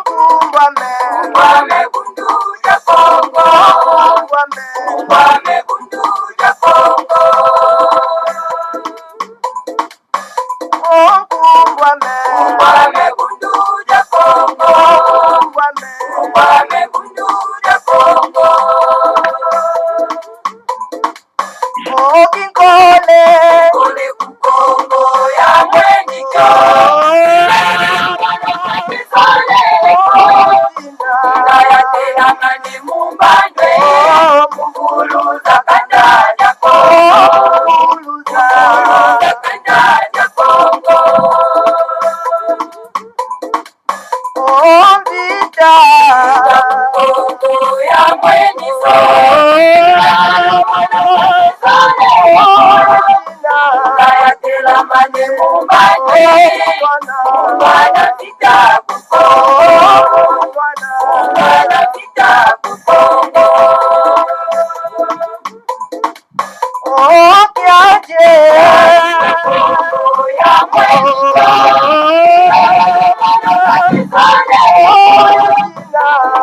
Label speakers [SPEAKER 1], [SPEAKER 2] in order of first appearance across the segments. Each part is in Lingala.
[SPEAKER 1] Kumbame bundu ya Kongo. Kumbame bundu ya Kongo. Kumbame bundu ya Kongo. Kumbame bundu ya Kongo.
[SPEAKER 2] Kole
[SPEAKER 1] kukongo ya mweniko. Kaya tena mani mumbanje. Mukuluza kandanya Kongo. Mukuluza kandanya Kongo.
[SPEAKER 2] Vita
[SPEAKER 1] kukongo ya mweniko. Kaya tena mani mumbanje. Mwana vita kukongo. Mwana vita kukongo.
[SPEAKER 2] Kiaje
[SPEAKER 1] ya mweniko.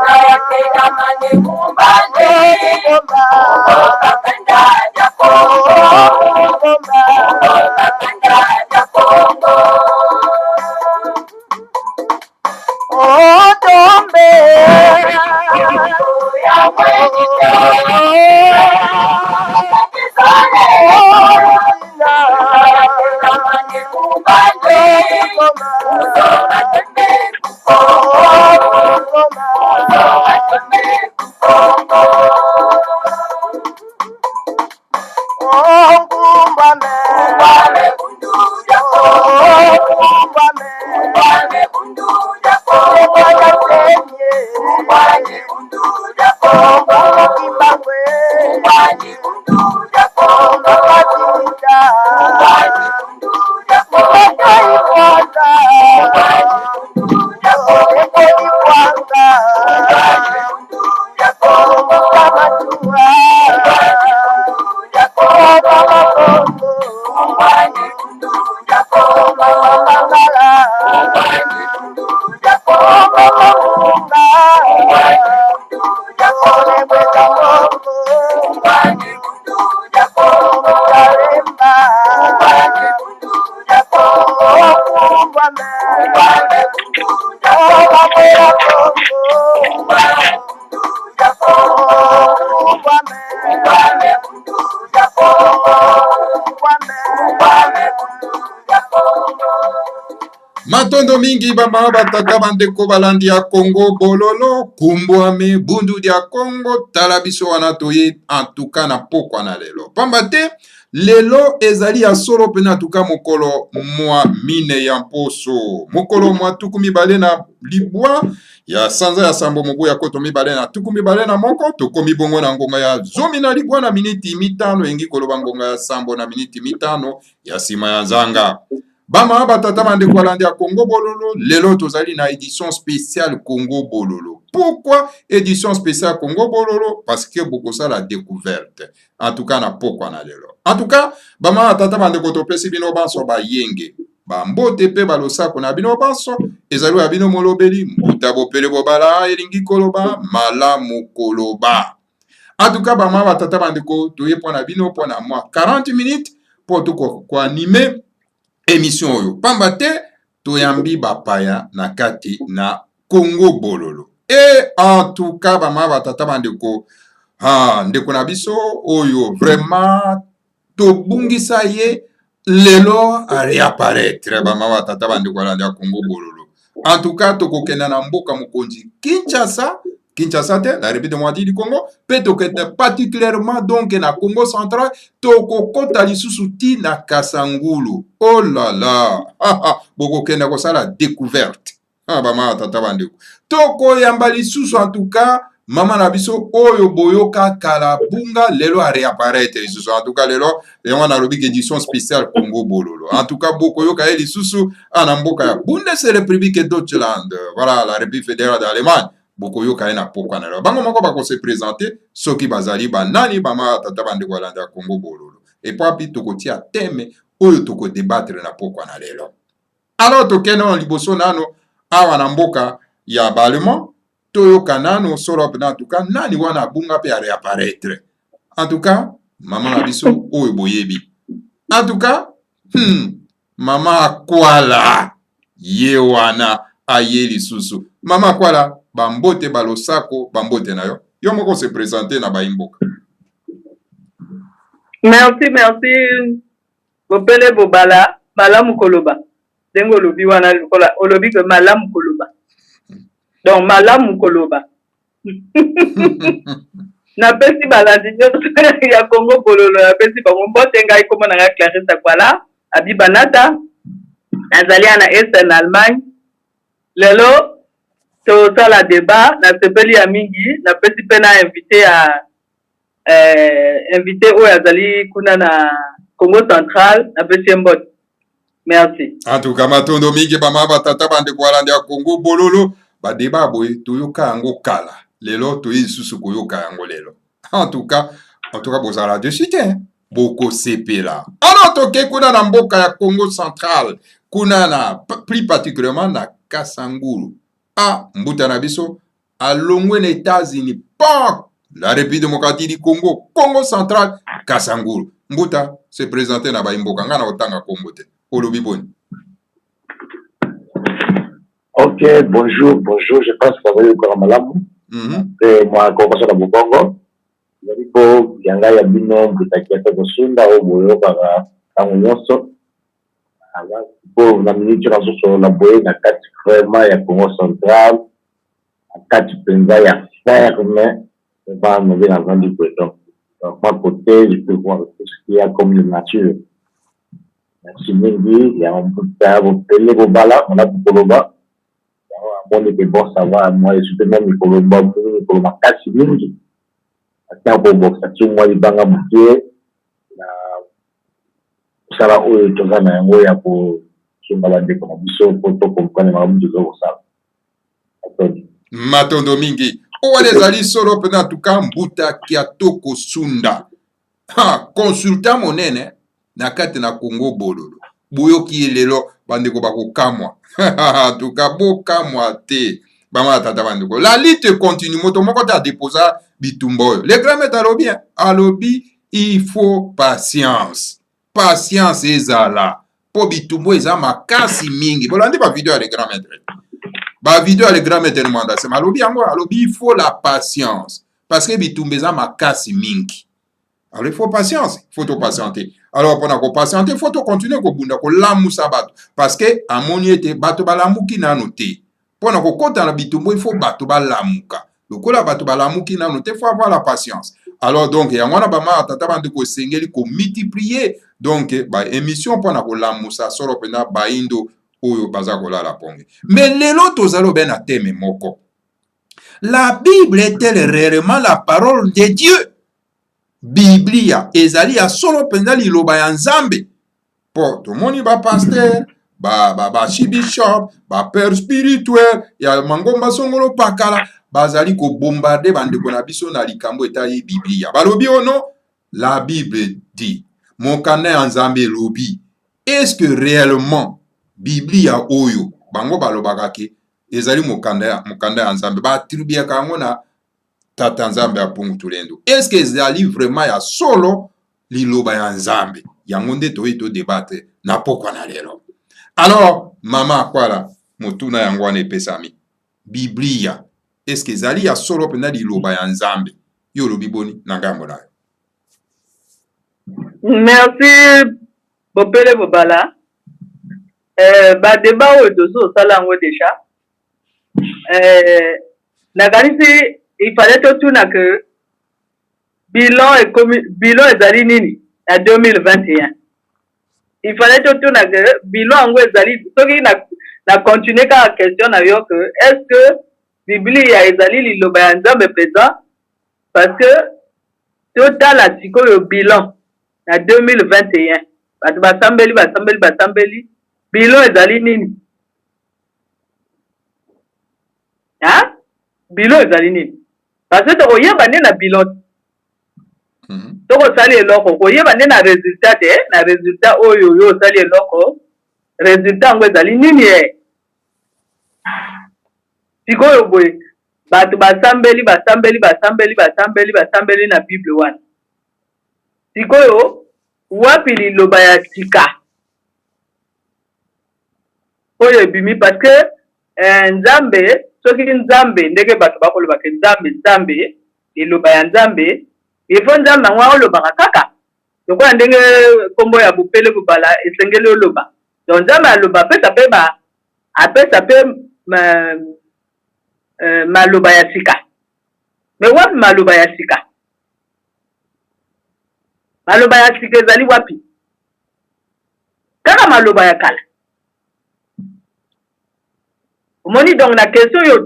[SPEAKER 1] Kaya tena mani mumbanje. Kandanya Kongo. Kandanya Kongo.
[SPEAKER 2] Tombe
[SPEAKER 1] ya mweniko. Kaya tena mani mumbanje. Kusonga tembe kukongo. Kusonga tembe kukongo. Kumbame bundu ya Kongo. Kumbame bundu ya Kongo. Kumbame bundu ya Kongo. Kumbame bundu ya Kongo. Kumbame bundu ya Kongo.
[SPEAKER 3] Matondo mingi bama batata bandeko balandi ya Congo bololo kumbwame bundu dia Congo talabiso wana toye antuka na pokwa na lelo pambate lelo ezali ya solo pena antuka mokolo mwa mine ya mposo mokolo mwa tukumi bale na libwa ya sanza ya sambo mobu ya koto mibale na tukumi bale na moko tokomi bongo na ngonga ya zomi na libwa na miniti mitano engi koloba ngonga ya sambo na miniti mitano ya sima ya zanga. Bama batata bandeko balandi ya Congo bololo lelo tozali na édition spéciale Congo bololo. Pourquoi édition spéciale Congo bololo? Parce que beaucoup ça la découverte. En tout cas na pourquoi na lelo. En tout cas bama batata bandeko topesi bino banso ba yenge. Ba mbote pe balosako na bino banso ezali ya bino molobeli mbuta bopele bobala elingi koloba malamu koloba. En tout cas bama batata bandeko toye pona bino pona moi 40 minutes pour tout ko animer émission oyo pambate toyambi bapaya na kati na Congo bololo et en tout cas bama batata bandeko ndeko na biso oyo vraiment tobungisa ye lelo a réapparaître bama batata bandeko balandi ya Congo bololo en tout cas tokokenda na mboka mokonzi Kinshasa te, la République démocratique du Congo, particulièrement donc na Congo central, toko kota lisusu ti na Kasangulu. Oh là là, boko kenda ko sala découverte. Bama tata bandeko. Toko yamba lisusu en tout cas, mama na biso oyo boyoka kalabunga lelo a réapparaître lisusu. En tout cas lelo, on a rubrique édition spéciale Congo bololo. En tout cas boko yoka lisusu anamboka ya Bundesrepublik Deutschland. Voilà, la République fédérale d'Allemagne. Boko yoka na pokwa na lelo. Bango moko bako se présenter soki bazali banani bama tata bandeko balandi ya Congo bololo. Et puis tokotia thème oyo toko débattre na pokwa na lelo. Alors tokeno liboso nano awa na mboka ya balema toyoka nano solo pena en tout cas nani wana bunga pe réapparaître en tout cas mama na biso oyo boyebi en tout cas mama akwala ye wana aye lisusu mama akwala bambote balosako bambote na yo yo moko se présenter na baimboka.
[SPEAKER 2] Merci bopele bobala malamu koloba dengo lobi wana olobi que malamu koloba donc malamu koloba na pesi balandi ya Congo bololo na pesi bango mbote ngai kombo na nga Clarisse Akwala abibanata nazali na est en Allemagne lelo tosala débat na sepeli ya mingi na pesi pe na invité oyo azali kuna na Congo central na pesi mbote. Merci.
[SPEAKER 3] En tout cas matondo mingi bama batata bande kwalandi ya Congo bololo ba débat boye toyoka yango kala lelo toyi susu koyoka yango lelo. En tout cas bozala dessus hein boko sepela alors toke kuna na mboka ya Congo central kuna na plus particulièrement na Kasangulu mbuta na biso alongwe na États-Unis pas la République démocratique du Congo central Kasangulu mbuta se présenter na baimboka ngana otanga Congo te olobi boni.
[SPEAKER 4] Ok, bonjour, je pense que vous avez encore malamu. Et moi, comme ça, dans mon Congo, il faut qu'il y ait un binom pour t'inquiéter de Sunda ou Boyo par un nyonso. Alors, pour la minute, sur la boye, na kati vraiment, il y a Congo central, na kati penza, il y a ferme, c'est pas un mauvais avant du président. Donc, moi, côté, je peux voir tout ce qu'il y a comme une nature. Merci, Mingi, il y a un peu de télé, on a beaucoup de bas. On était bon, ça va, moi, je suis même pour ma casse, mingi. Attends, pour boxe, moi, il banga bouquet. Ça va, tu vas dans un ya pour se balader comme ça, pour te comprendre, ma bouche de ça.
[SPEAKER 3] Matondo mingi. Oualezali solo pena en tout cas mbuta kiatoko sunda. Consultant monene na kati na Congo bololo. Buyoki lelo bandeko bako kamwa. En tout cas bokamwa te. Bama tata bandeko. La lutte continue. Moto moko ta déposa bitumboyo. Le grand maître alobi il faut patience. Patience ezala. Po bitumbo eza makasi mingi. Bolandi ba vidéo le grand maître. Ba vidéo le grand maître demanda c'est alobi yango alobi il faut la patience parce que bitumbo eza makasi mingi. Alors il faut patience, il faut te patienter. Alors pendant qu'on patienter, il faut te continuer ko bunda ko lamusa bato parce que amoni ete bato balamuki nanu te. Pendant qu'on compte dans la bitumbo, il faut bato balamuka. Donc la bato balamuki nanu te, il faut avoir la patience. Alors donc yangwana bama tata bande ko sengeli ko multiplier donc ba émission pendant ko lamusa solo pena ba indo oyo baza ko la ponge. Mais lelo tozalo bena teme moko. La Bible est-elle réellement la parole de Dieu? Biblia ezali ya solo penza liloba ya Nzambe. Po tomoni ba pasteur, ba bishop, ba père spirituel, ya mangomba songolo pakala, bazali ko bombarder bandeko na biso na likambo etali Biblia. Balobi ono, la Bible dit, mon kanda Nzambe lobi. Est-ce que réellement Biblia oyo bango balobaka ke ezali mokanda ya Nzambe ba attribuer kango na tata Nzambe apungu tulendo? Est-ce que ezali vraiment ya solo liloba ya Nzambe? Yango nde toyeto débattre na pokwa na lelo. Alors mama akwala motuna yango wana epesami. Biblia est-ce que ezali ya solo pena liloba ya Nzambe? Yo lobi boni na ngambo na yo.
[SPEAKER 2] Merci bopele bobala. Ba débat oyo tozo sala ngo déjà. Nakanisi il fallait tout que bilan ezali nini à 2021. Il fallait tout que bilan ngo ezali soki na continuer ka question na yo que est-ce que Biblia ezali liloba ya Nzambe pesa parce que total atiko yo bilan na 2021 batu basambeli bilan ezali nini? Bilan ezali nini? Parce que tokoyeba nde na bilan tokosali eloko koyeba nde na résultat te na résultat oyo yo osali eloko résultat yango ezali nini sikoyo boye bato basambeli na Bible wana. Sikoyo wapi liloba ya sika oyo ebimi parce que nzambe soki nzambe ndenge bato bakolobaka nzambe liloba ya nzambe ifo nzambe yango olobaka kaka lokola ndenge kombo ya bupele bubala esengeli oloba. Donc nzambe aloba apesa pe maloba ya sika. Me wapi maloba ya sika? Maloba ya sika ezali wapi? Kaka maloba ya kala. Omoni donc na question yo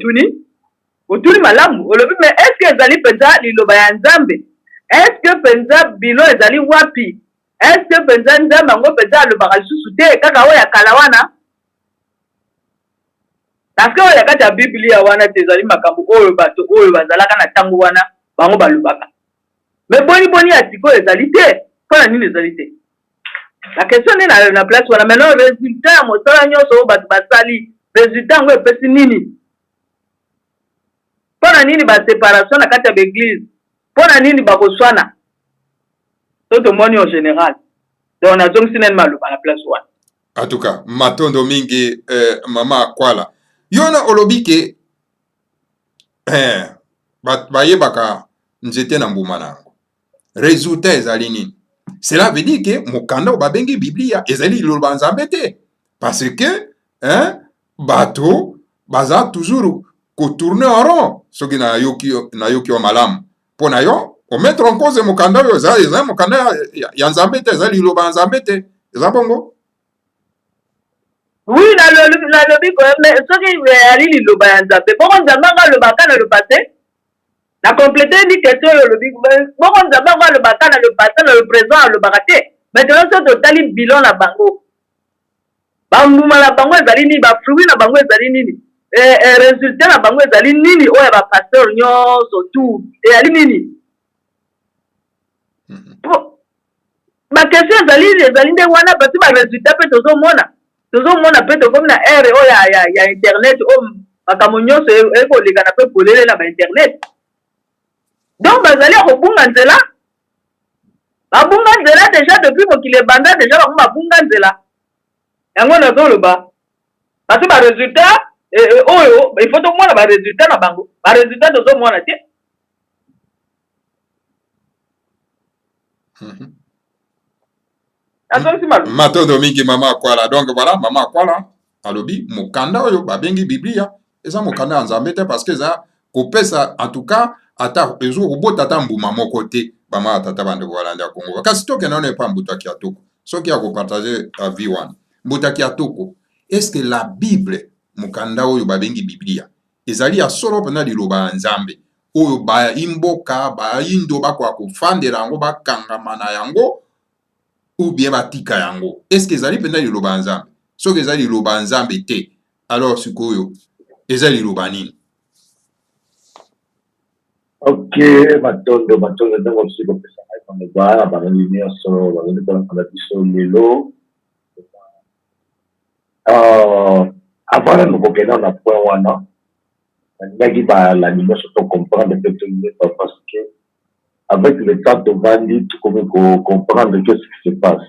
[SPEAKER 2] otuni malamu olobi mais est-ce que ezali penza liloba ya nzambe? Est-ce que penza bilo ezali wapi? Est-ce que penza nzambe ngo penza alobaka lisusu te kaka oyo ya kala wana? Parce que oyo kati ya Biblia wana te ezali makambo oyo bato oyo bazalaka na ntango wana bango balobaka. Mais boni ya sikoyo ezali te. Mpona nini ezali te? La question n'est na place wana. Maintenant résultat ya mosala nyonso oyo bato basali résultat ngo epesi nini? Mpona nini baséparation na kati ya baeglise? Mpona nini bakoswana? To tomoni en général. Donc nazongisi nini maloba na place wana.
[SPEAKER 3] En tout cas, matondo mingi mama Akwala. Yona olobike bayebaka nzete na mbuma nango. Résultat ezali nini? Cela veut dire que mokanda babengi Biblia ezali liloba nzambe te. Parce que bato baza toujours kotourner en rond soki na yoki wa malamu. Pona yo o mettre en cause mokanda yo ezali mokanda ya nzambe te ezali liloba nzambe te. Eza bongo?
[SPEAKER 2] Oui, la lobby quand même, ce qui est allé liloba ya nzambe. Boko nzambe nga lobaka na le passé. Na compléter une question le lobby. Boko nzambe nga lobaka na le passé, na le présent lobaka te. Maintenant c'est total bilan na bango. Bambuma na bango ezali nini, ba fruit na bango ezali nini. Résultat na bango ezali nini oya ba pasteur nyonso tout. Ezali nini? Ma question ezali nde wana parce que ba résultat pe tozomona. Tozomona pe tokomi na ere oyo ya internet oyo makambo nyonso ekoleka na pe polele na ba internet. Donc bazali kobunga nzela. Babunga nzela déjà depuis mokili ebanda déjà bango babunga nzela. Yango nazoloba. Parce que ba résultat oyo il faut tomona ba résultat na bango. Ba résultat tozomona te.
[SPEAKER 3] Matondo mingi mama Akwala. Donc voilà, mama Akwala alobi mokanda oyo babengi Biblia eza mokanda nzambe te parce que eza kopesa en tout cas ata ezo robota ata mbuma moko te bama tata bande Balandi ya Congo. Kasi toke na pa mbuta ki atoko. Soki ya ko partager vie wana. Mbuta ki atoko. Est-ce que la Bible mokanda oyo babengi Biblia ezali ya solo pena liloba nzambe oyo ba imboka ba indo bakwa kofandela yango bakangama na yango ou bien batika yango? Est-ce que ezali pena liloba nzambe? Soki ezali liloba nzambe te, alors sikoyo ezali liloba nini?
[SPEAKER 4] Ok, matondo ntango osi kopesa ngai maloba bango nyonso bazali kolanda biso lelo. Avant na kokenda na point wana nalingaki balandi nyonso to comprendre mpe toyeba parce que avec le temps tovandi tokomi comprendre qu'est-ce qui se passe.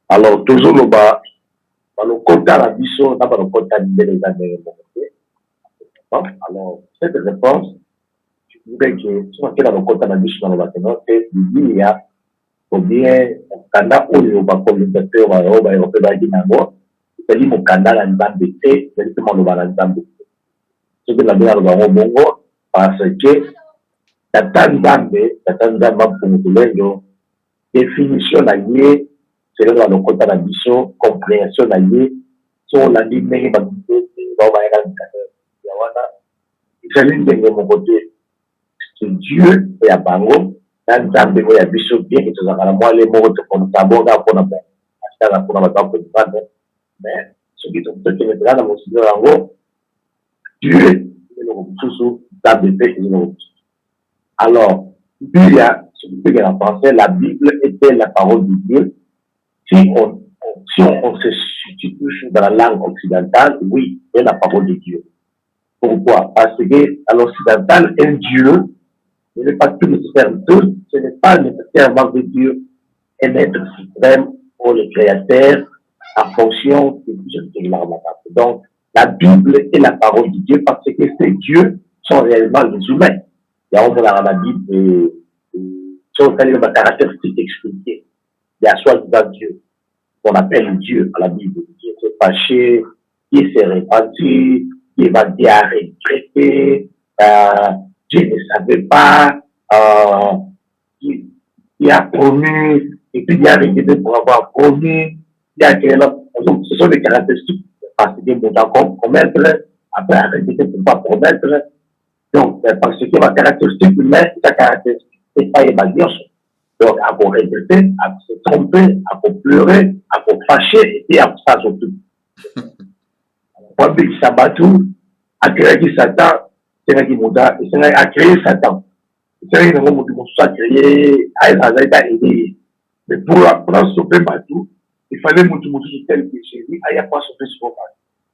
[SPEAKER 4] Alors toujours loba balokota na biso na balokota ndenge eza ndenge moko te. Alors cette réponse je dirais que soki na lokota na biso na loba teno te Biblia ou bien mokanda oyo bacolonisateur oyo baeurope bayaki nango ezali mokanda na nzambe te, ezali mpe maloba na nzambe te. Soki na bino aloba yango bongo parce que tata nzambe mapungulendo définition na ye selon la lokota na biso compréhension na ye so olandi ndenge babibeti baobayaka ya wana ezali ndenge moko te. C'est Dieu ya bango na nzambe oyo ya biso bien que tozalaka na mwale moko tokonisa bonga mpona asala mpona bato bakodivande mais soki tokendekela na mosilo yango Dieu eloko mosusu nzambe mpe eloko mosusu. Alors, Biblia, ce que je pensais, la Bible était la parole de Dieu. Si on se situe toujours dans la langue occidentale, oui, c'est la parole de Dieu. Pourquoi? Parce que à l'occidental, un Dieu, ce n'est pas tout nécessaire. Tout, ce n'est pas nécessairement que Dieu est l'être suprême ou le créateur en fonction de plusieurs règlements. Donc, la Bible est la parole de Dieu parce que ces dieux sont réellement les humains. Il y a dans la Bible sont les caractéristiques expliquées. Il y a soi-disant Dieu, qu'on appelle Dieu dans la Bible, qui s'est fâché, qui s'est répandu, qui va dire à regretter, Dieu ne savait pas, qui a promis, et puis il a regretté pour avoir promis, donc, ce sont des caractéristiques parce que nous avons commettre, après arrêter pour ne pas promettre. Donc, parce que ma caractéristique humaine, sa caractéristique n'est pas évaluation. Donc, à vous regretter, à se tromper, à vous pleurer, à vous fâcher, et à vous ça surtout. Pour que Sabatou a créé Satan, c'est un qui m'a a créé Satan. C'est un qui m'a créé, a aidé. Mais pour sauver Batou, il fallait monter tel que j'ai dit, il n'y a pas sauvé ce moment.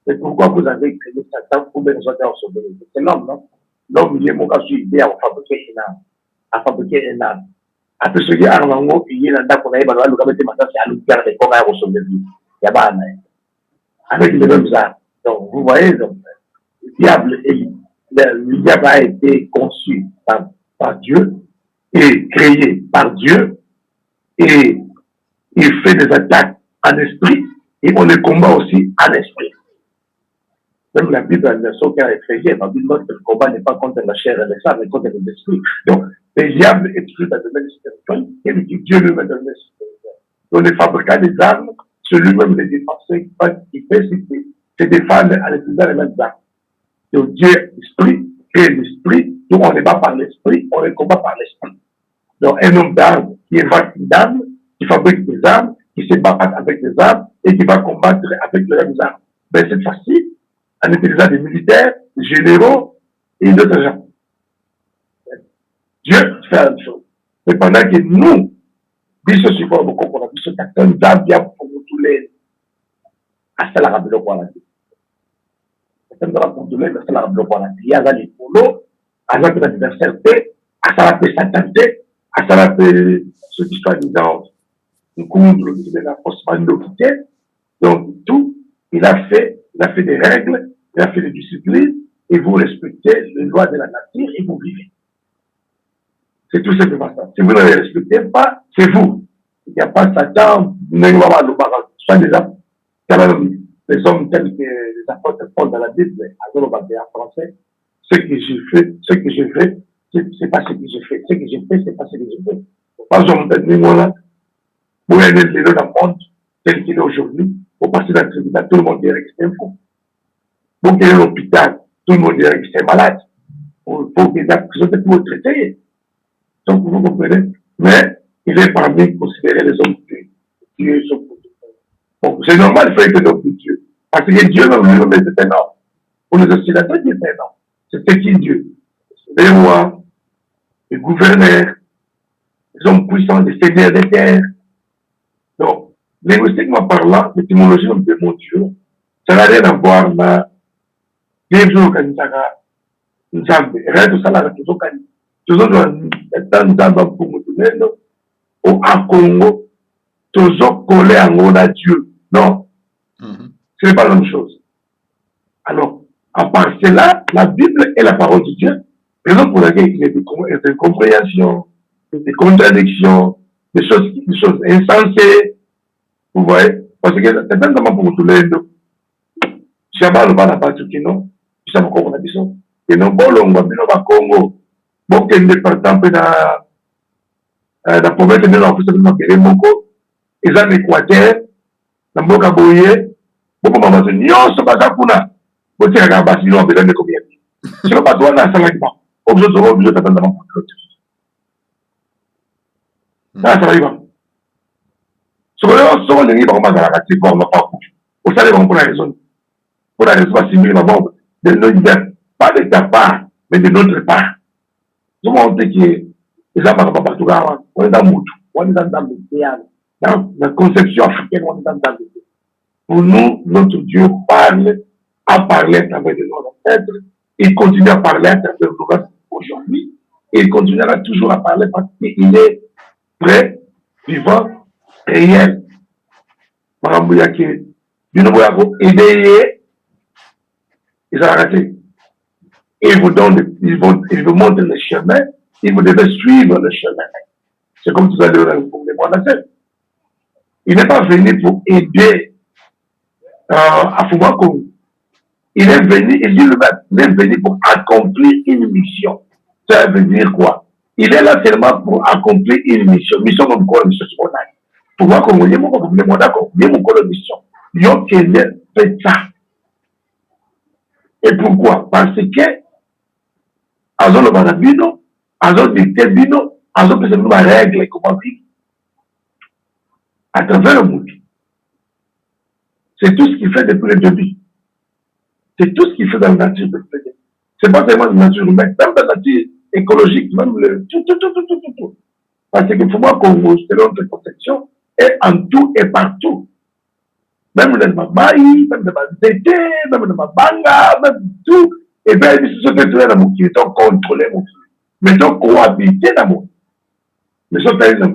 [SPEAKER 4] C'est pourquoi vous avez créé Satan pour que nous soyons sauvés. C'est l'homme, non? L'homme, il est mon cas, idée à fabriquer une âme. À fabriquer une âme. Après ce qui est armement, il y a un date qu'on a eu, le gars de matin, c'est à nous faire des communs à recevoir. Il y a pas avec les mêmes armes. Donc, vous voyez, donc, le diable a été conçu par Dieu et créé par Dieu et il fait des attaques en esprit et on les combat aussi en esprit. Même la Bible, la version qui a effrayé, la Bible montre que le combat n'est pas contre la chair et le sang, mais contre l'esprit. Donc, le diable est toujours dans le domaine spirituel et Dieu lui-même dans le domaine spirituel. Donc, le fabricant des armes, c'est lui-même les défenseurs qui fait, c'est défendre en utilisant les mêmes armes. Donc, Dieu, l'esprit, crée l'esprit, donc on ne bat par l'esprit, on les combat par l'esprit. Donc, un homme d'armes qui évacue une arme, qui fabrique des armes, qui se bat avec des armes et qui va combattre avec les mêmes armes. Mais cette fois-ci, en utilisant des militaires, des généraux et d'autres gens. Dieu fait la même chose. Mais pendant que nous, bisous sur quoi, beaucoup pour la bisous, nous avons bien pour nous tous les. À ça, la rabelle au point là. Pour tous les, à ça, la rabelle au point là. Il y a les polos, à ça, l'adversaire, à ça, la paix satanité, à ça, la paix, ceux qui sont disant, nous couvrons la force mandoquité. Donc, tout, il a fait des règles, il a fait des disciplines, et vous respectez les lois de la nature et vous vivez. C'est tout simplement ça. Si vous ne les respectez pas, c'est vous. Il n'y a pas Satan, soit les hommes tels que les apôtres Paul dans la Bible, en français, ce que j'ai fait, c'est pas ce que j'ai fait. Ce que j'ai fait, c'est pas ce que j'ai fait. Par exemple, vous êtes dans le monde tel qu'il est aujourd'hui, vous passez dans le tribunal, tout le monde dirait que c'est un fou. Vous êtes à l'hôpital, tout le monde dirait que c'est malade. Vous êtes en prison pour vous traiter. Donc, vous comprenez. Mais il est parmi considérer les hommes que Dieu sont pour Dieu. Bon, c'est normal de faire que l'homme de Dieu. Parce que Dieu, lui-même, c'est un homme. Pour les occidentaux, Dieu est un homme. C'est qui Dieu? Les rois, les gouverneurs, les hommes puissants, les seigneurs des terres. Donc, linguistiquement parlant, l'étymologie de mon Dieu, ça n'a rien à voir avec les organisations. Nous avons tout ça là, tout ça. Toujours dans pour nous ou en Congo, toujours collé à Dieu. Non, ce n'est pas la même chose. Alors, à part cela, la Bible est la parole de Dieu. Raison pour laquelle il y a des incompréhensions, des contradictions, des choses insensées. Vous voyez? Parce que c'est tellement pour tout le monde. Je ne sais pas le parti qui non. Je sais pas comment on a dit ça. Et non, bon, on va venir au Congo. Bon, par exemple, dans la province de l'Afrique, ils ont l'Équateur, dans Boka Boye, beaucoup de gens disent, non, ce n'est pas ça pour nous. Vous savez, il y a besoin de combien? Ce n'est pas toi, là, ça va pas. Vous avez besoin de t'attendre pour l'autre. Ça va pas. Ce que nous avons dit, on va faire la on va pas. Vous savez, pour la raison. Pour la raison, c'est mieux, pas de ta part, mais de notre part. Nous avons dit que les gens ne sont pas partout. On est dans le Moutou, on est dans le théâtre. Dans la conception africaine, on est dans le théâtre. Pour nous, notre Dieu parle, a parlé à travers de nos ancêtres, il continue à parler à travers le aujourd'hui, et il continuera toujours à parler parce qu'il est vrai, vivant, réel. Par exemple, il éveillé, ils ont arrêté. Il vous donne, il vous montre le chemin, il vous devez suivre le chemin. C'est comme tout à l'heure pour les moines. Il n'est pas venu pour aider à Fuma Congo. Il est venu, il est venu pour accomplir une mission. Ça veut dire quoi? Il est là seulement pour accomplir une mission. Mission comme quoi, mission secondaire. Pour moi, comme il y a mon mission. Il y a fait ça. Et pourquoi? Parce que, Azo le Barabino, Azo dicté Bino, Azo que c'est une règle, comment vivre à travers le monde. C'est tout ce qu'il fait depuis le début. C'est tout ce qu'il fait dans la nature. C'est pas seulement la nature humaine, même la nature écologique, même le tout. Parce que pour moi, Congo, c'est notre protection, est en tout et partout. Même dans ma baï, même dans ma zété, même dans ma banga, même tout. Et bien, ce que tu as dans mon qui est contrôlé, mais donc cohabiter dans mon. Mais ça, tu as dans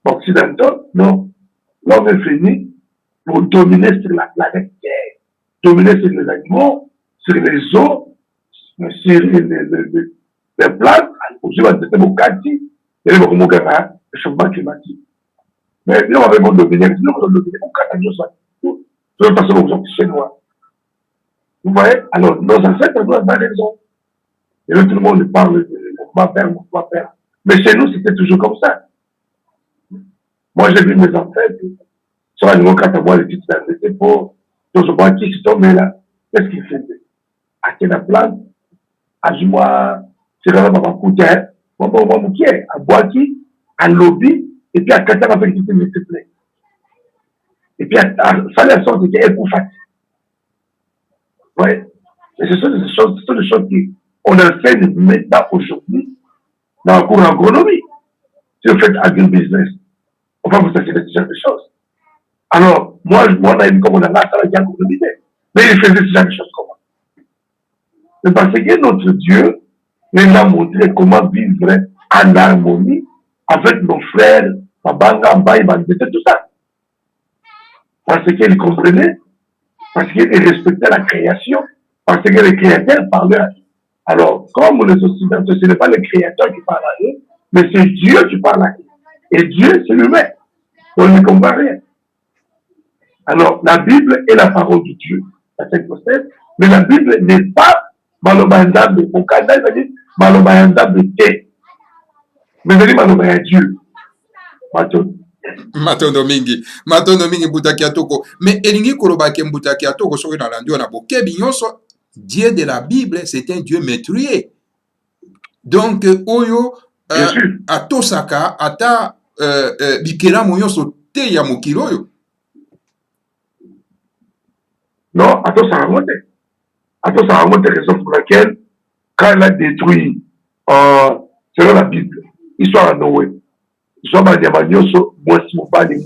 [SPEAKER 4] l'Occidental, non. L'homme est fini pour dominer sur la planète Terre. Dominer sur les animaux, sur les eaux, sur les plantes, aussi on va dire au quartier, et le changement climatique. Mais nous on va vraiment dominer, nous on va dominer au quartier, tout le passé aux gens chinois. Vous voyez, alors nos ancêtres nous ont raison. Et là tout le monde parle de mon père. Mais chez nous c'était toujours comme ça. Moi j'ai vu mes ancêtres, sur un niveau quand moi les petites c'était pour je vois qui se tombe là. Qu'est-ce qu'il fait? À quelle place? À Juma, c'est là ma coûte, mon pied, à Boaki, à Lobby, et puis à Qatar avec qui s'il te plaît. Et puis à Salé sorte qui est pour fatiguer. Ouais. Et ce sont des choses qu'on enseigne maintenant aujourd'hui dans le cours d'agronomie. Si vous faites agribusiness, on va vous enseigner ce genre de choses. Alors, moi, on a une comme on a là, ça va bien agronomie. Mais il faisait ce genre de choses comment? C'est parce que notre Dieu nous a montré comment vivre en harmonie avec nos frères, Mabanga, Mbaye, Bandete, tout ça. Parce qu'il comprenait, parce qu'il respectait la création, parce que les créateurs parlaient à eux. Alors, comme les Occidentaux, ce n'est pas le créateur qui parle à eux, mais c'est Dieu qui parle à eux. Et Dieu, c'est l'humain. On ne comprend rien. Alors, la Bible est la parole de Dieu, la Sainte Possède, mais la Bible n'est pas Malobandabe. Au Canada, il dit Malobandabe T. Mais il dit Malobaya Dieu.
[SPEAKER 3] Matondo mingi mbutaki atoko. Mais elingi korobake mbutaki atoko soki na landio na bokebi nyonso. Dieu de la Bible, c'est un Dieu meurtrier. Donc, oyo atosaka ata bikela nyonso te ya mokili oyo.
[SPEAKER 4] Non, atosaka ngote. Atosaka ngote, raison pour laquelle, quand il a détruit, selon la Bible, histoire à Noé, soit Banyamagnoso, mwasi mobali.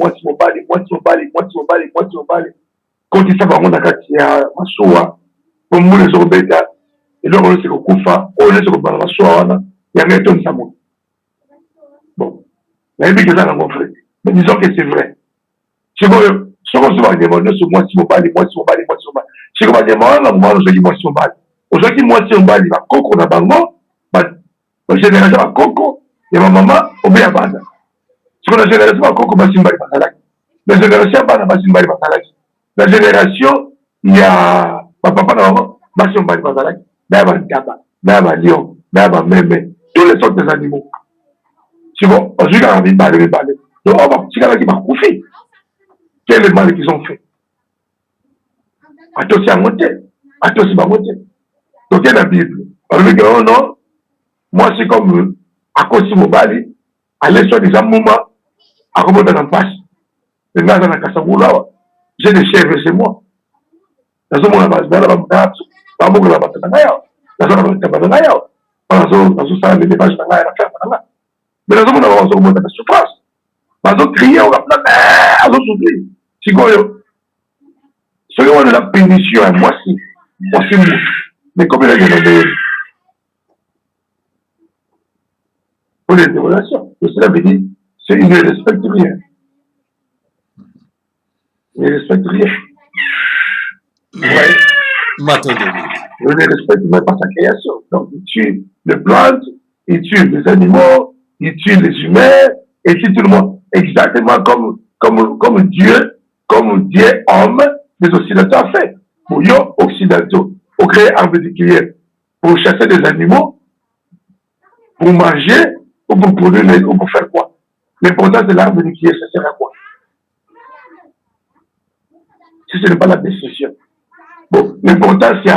[SPEAKER 4] Quand il s'est rendu à Katia, Massoua, comme nous les Obéta, et là on est sur le Koufa, on est sur le Massoua, il y a un éton Samou. Bon, il y a que ça dans mon frère. Mais disons que c'est vrai. C'est bon, si on se va dire, mwasi mobali. Si on va dire, mwasi mobali. Aujourd'hui, mwasi mobali, va Coco na bango, la génération à Coco, et ma maman, Obé Abanda. Si on a génération à Coco, Basimbali Basalaki. La génération à Basimbali Basalaki. La génération, il y a papa na maman, Basimbali Basalaki. D'aba Ndaba, d'aba Lion, d'aba Meme, tous les sortes des animaux. Si bon, on joue à les balles. Donc on va tirer qui va couper. Quel est le mal qu'ils ont fait? Attention à monter. Attention à monter. Donc il y a la Bible. On dit que oh non, moi c'est comme à cause de mon bali, aller sur des amoumas, à remonter dans la passe. Les gars dans la Kassaboula, j'ai des chèvres chez moi. Dans ce moment-là, dans la base, pas beaucoup la bataille d'ailleurs. Dans la bataille d'ailleurs. Dans ce sens, les débages d'ailleurs, la ferme d'ailleurs. Mais dans ce moment-là, on se remonte à la surface. Dans ce crier, on va plein, on va souffrir. Si quoi, ce qu'on a la pénition à moi, c'est mouche. Mais comme il a demandé pour les relations, cela veut dire qu'il ne respecte rien. Il ne respecte rien. Ouais. Il ne respecte même pas sa création. Donc, il tue les plantes, il tue les animaux, il tue les humains, et tue tout le monde. Exactement comme Dieu homme, les Occidentaux ont fait. Pour les Occidentaux, pour créer un particulier, pour chasser des animaux, pour manger, ou pour produire, ou pour faire quoi? L'important de l'arbre de ça sert à quoi? Si ce n'est pas la destruction. Bon, l'important, c'est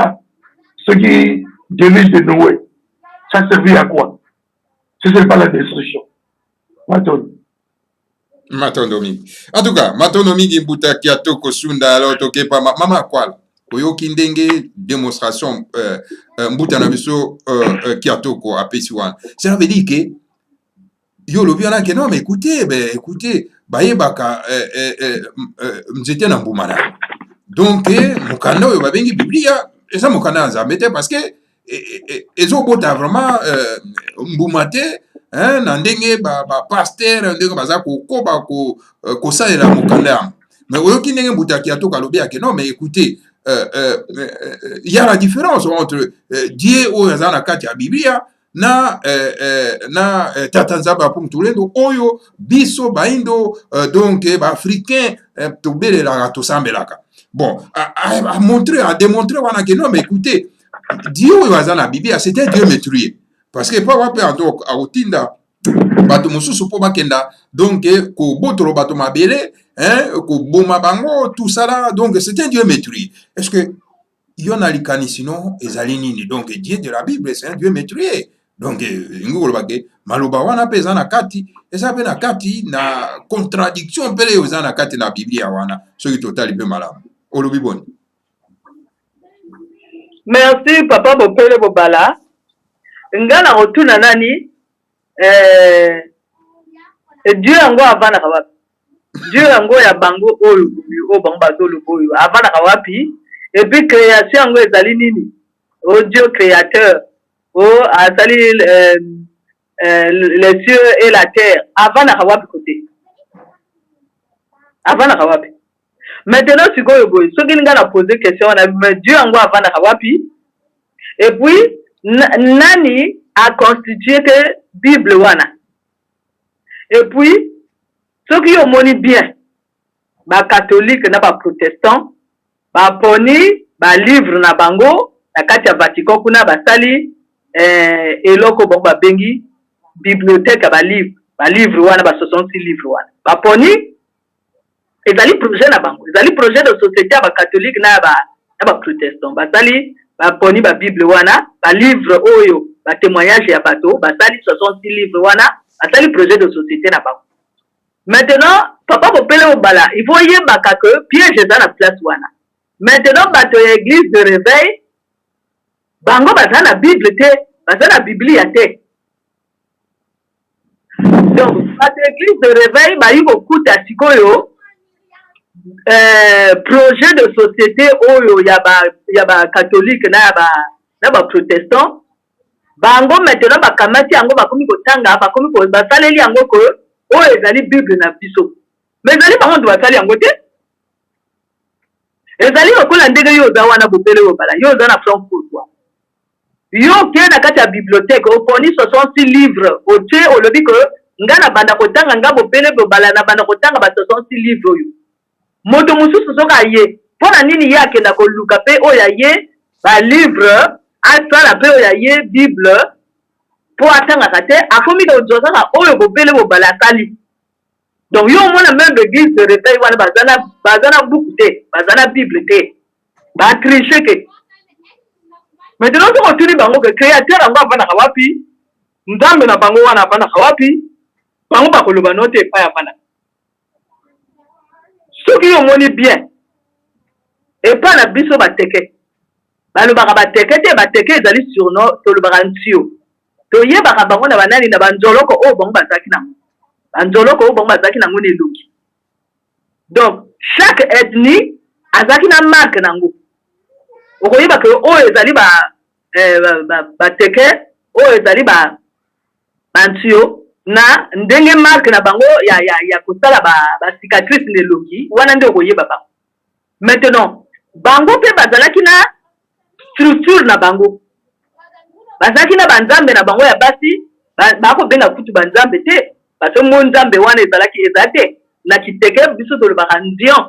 [SPEAKER 4] ce qui dirige de Noé. Ça servit à quoi? Si ce n'est pas la destruction.
[SPEAKER 3] Matondomi. En tout cas, Matondomi Gimbuta Kiato Kosunda, alors toke pa mama kwala. Koyo kindenge démonstration mbuta na biso Kiato ko apesi wana. Ça veut dire que yo lo biana que non mais écoutez, baye baka mzete na mbumana. Donc mukanda yo babengi Biblia, eza mukanda nzambete parce que ezo bota vraiment mbumate na ndenge ba pasteur ndenge baza kokoba ko salela mukanda. Mais oyoki ndenge mbuta Kiato kalobi ake non mais écoutez il y a la différence entre Dieu ou na kati ya Biblia na tatanzaba pour tulendo oyo biso baindo donc ba africain to belela to sambelaka. Bon, à démontrer wana que non mais écoutez Dieu oyo na Biblia c'était Dieu maîtrisé parce que pas wape donc a otinda bato mosusu po bakenda donc ko botoro bato mabele ko boma bango tout ça là donc c'est un Dieu maîtrisé. Est-ce que yona likani sinon ezali nini? Donc Dieu de la Bible c'est un Dieu maîtrisé. Donc ngolo bake maloba wana peza na kati eza pe na kati na contradiction pele yoza na kati na Biblia wana soki totali pe malamu olobi boni.
[SPEAKER 2] Merci papa Bopele Bobala. Ngana rotuna nani Dieu yango avana kawapi. Dieu yango ya bango oyo o bango bazolo oyo avana kawapi. Et puis création yango ezali nini? O Dieu créateur. O azali les cieux et la terre. Avana kawapi côté. Avana kawapi. Maintenant si goyo boy, so ki ngana poser question na Dieu yango avana kawapi. Et puis nani a constitué que Bible wana. Et puis ceux qui ont moni bien, ba catholique na ba protestant, ba poni ba livre na bango, na kati ya Vatican kuna ba sali eloko bon ba bengi bibliothèque ba livre wana ba 66 livres wana. Ba poni ezali projet na bango, ezali projet de société ba catholique na ba protestant, ba sali ba poni ba Bible wana, ba livre oyo, ba témoignage ya bato, ba sali 66 livres wana, ba sali projet de société na bango. Maintenant, papa Bopele Obala, il faut y baka que piège dans la place wana. Maintenant, bato ya église de réveil, bango baza na Bible te, baza na Biblia te. Donc, bato église de réveil, ba yuko kuta sikoyo, projet de société oyo ya ba catholique na ba protestant, bango maintenant bakamati yango bakomi kotanga, bakomi ko basaleli yango ko oyo ezali Bible na biso. Mais ezali bango ndo basali yango te. Ezali okola ndenge yo za wana Bopele Obala, yo za na Frankfurt wa. Yo ke na kati ya bibliothèque oponi 66 livres, oche olobi ko ngana banda kotanga nga Bopele Obala na banda kotanga ba 66 livres oyo. Moto mususu soka ye, pona nini yake na koluka pe oya ye ba livre, asala pe oya ye Bible po atanga kate akomi ko jozaka oyo Bopele Obala sali. Donc yo mona même l'église de réveil wana bazana beaucoup te, bazana Bible te. Ba tricher ke. Maintenant to kotuni bango ke créateur ngo avana kawapi? Ndambe na bango wana avana kawapi? Bango bakoloba note pa ya vana. Ceux qui ont moni bien et pas la biso bateke. Balobaka bateke te bateke ezali surnom to le barantio. To yebaka bango na banani na banjoloko o bango bazaki na. Banjoloko o bango bazaki na ngone eloki. Donc chaque ethnie azaki na marque nango. Okoyeba ke o ezali ba bateke oyo ezali bantio na ndenge marque na bango ya kosala cicatrice nelongi wana nde okoyeba bango. Maintenant bango mpe bazalaki na structure na bango, bazalaki na banzambe na bango ya basi bakobenga kutu banzambe te parce mo nzambe wana ezalaki eza te na kiteke biso tolobaka ndion,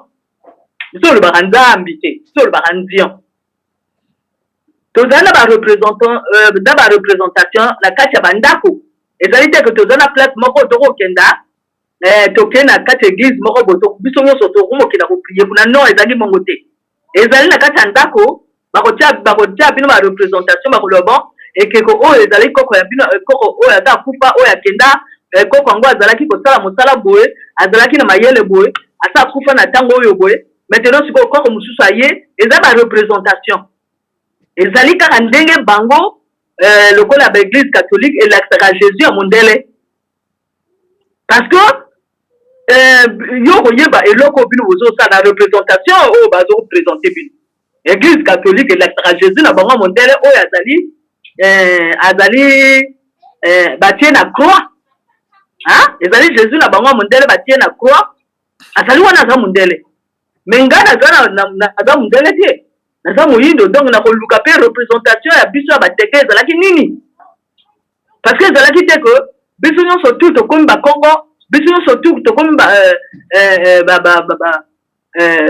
[SPEAKER 2] biso tolobaka nzambi te, biso tolobaka ndion. Tozala na représentation na kati ya bandako ezali te ke tozala na place moko tokokenda tokende na kati église moko boto biso nyonso tokomokenda koprie kuna non ezali mongo te, ezali na kati ya ndako bakotia bino ba représentation bakoloba bon ekeko oyo ezali koko ya bino koko oyo aza kufa oyo akenda koko yango azalaki kosala mosala boye azalaki na mayele boye asa kufa na ntango oyo boye. Maintenant sikoyo koko mosusu aye eza ba représentation ezali kaka ndenge bango lokola ba église catholique elakisaka Jésus ya mondele parce que yo koyeba eloko bino bozosala représentation oyo bazoreprésente bino. Église catholique elakisaka Jésus na bango mondele oyo azali batie na croix ezali Jésus na bango mondele batie na croix azali wana aza mondele mais nga naza mondele te naza moyindo donc nakoluka mpe représentation ya biso ya bateke ezalaki nini parce que ezalaki te ke biso nyonso tu tokomi bakongo biso nyonso tu tokomi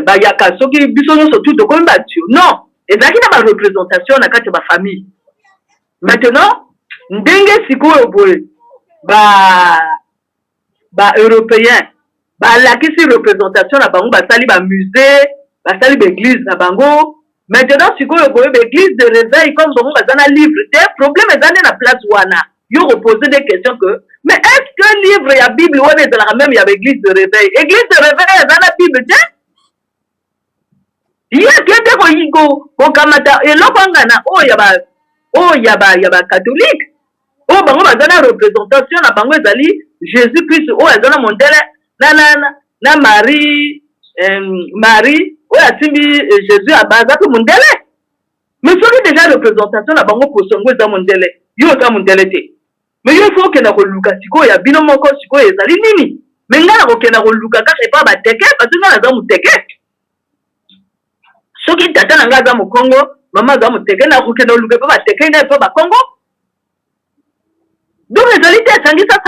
[SPEAKER 2] bayaka soki biso nyonso tu tokomi batio non ezalaki na bareprésentation na kati ya bafamille. Maintenant ndenge sikoyo boye ba-européen balakisi représentation na bango basali bamusée basali baéglise na bango. Maintenant sikoyo boye baéglise de réveil comme bango baza na livre te problème eza nde na place wana yo reposer des questions que mais est-ce que livre ya bible wana ezalaka même ya baéglise de réveil, église de réveil eza na bible te ye kende kokamata eloko angana oyo ya bacatholique oyo bango baza na représentation na bango ezali Jésus Christ oyo aza na mondele na Marie oyo asimbi Jésus abaza mpe mondele mais soki déjà représentation na bango posongo eza mondele yo oza mondele te mais yo fo okenda koluka sikoyo ya bino moko sikoyo ezali nini mais ngai nakokenda koluka kaka epa bateke parce ngai naza moteke soki tata na ngai aza mokongo mama aza moteke nakokenda koluka epa bateke ngai epa bakongo donc ezali te esangisa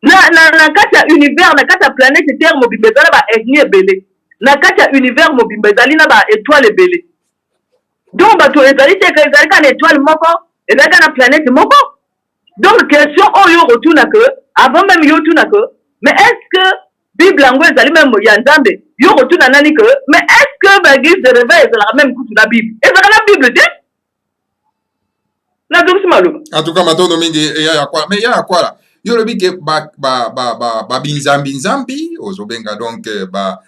[SPEAKER 2] na kati ya univers na kati ya planète terre mobimba ezali ba ethnie ebele na kati ya univers mobimba ezali na ba étoile ebele donc bato ezali te ezali ka na étoile moko ezali ka na planète moko donc question oyo rotuna que avant même yo tuna que mais est-ce que bible yango ezali même ya nzambe yo rotuna nani que mais est-ce que ba église de réveil ezalaka même kutu na bible ezalaka na bible te na donc malo
[SPEAKER 3] en tout cas matondo mingi ya kwa mais ya kwa yo lobi ke ba binzambi ozobenga donc ba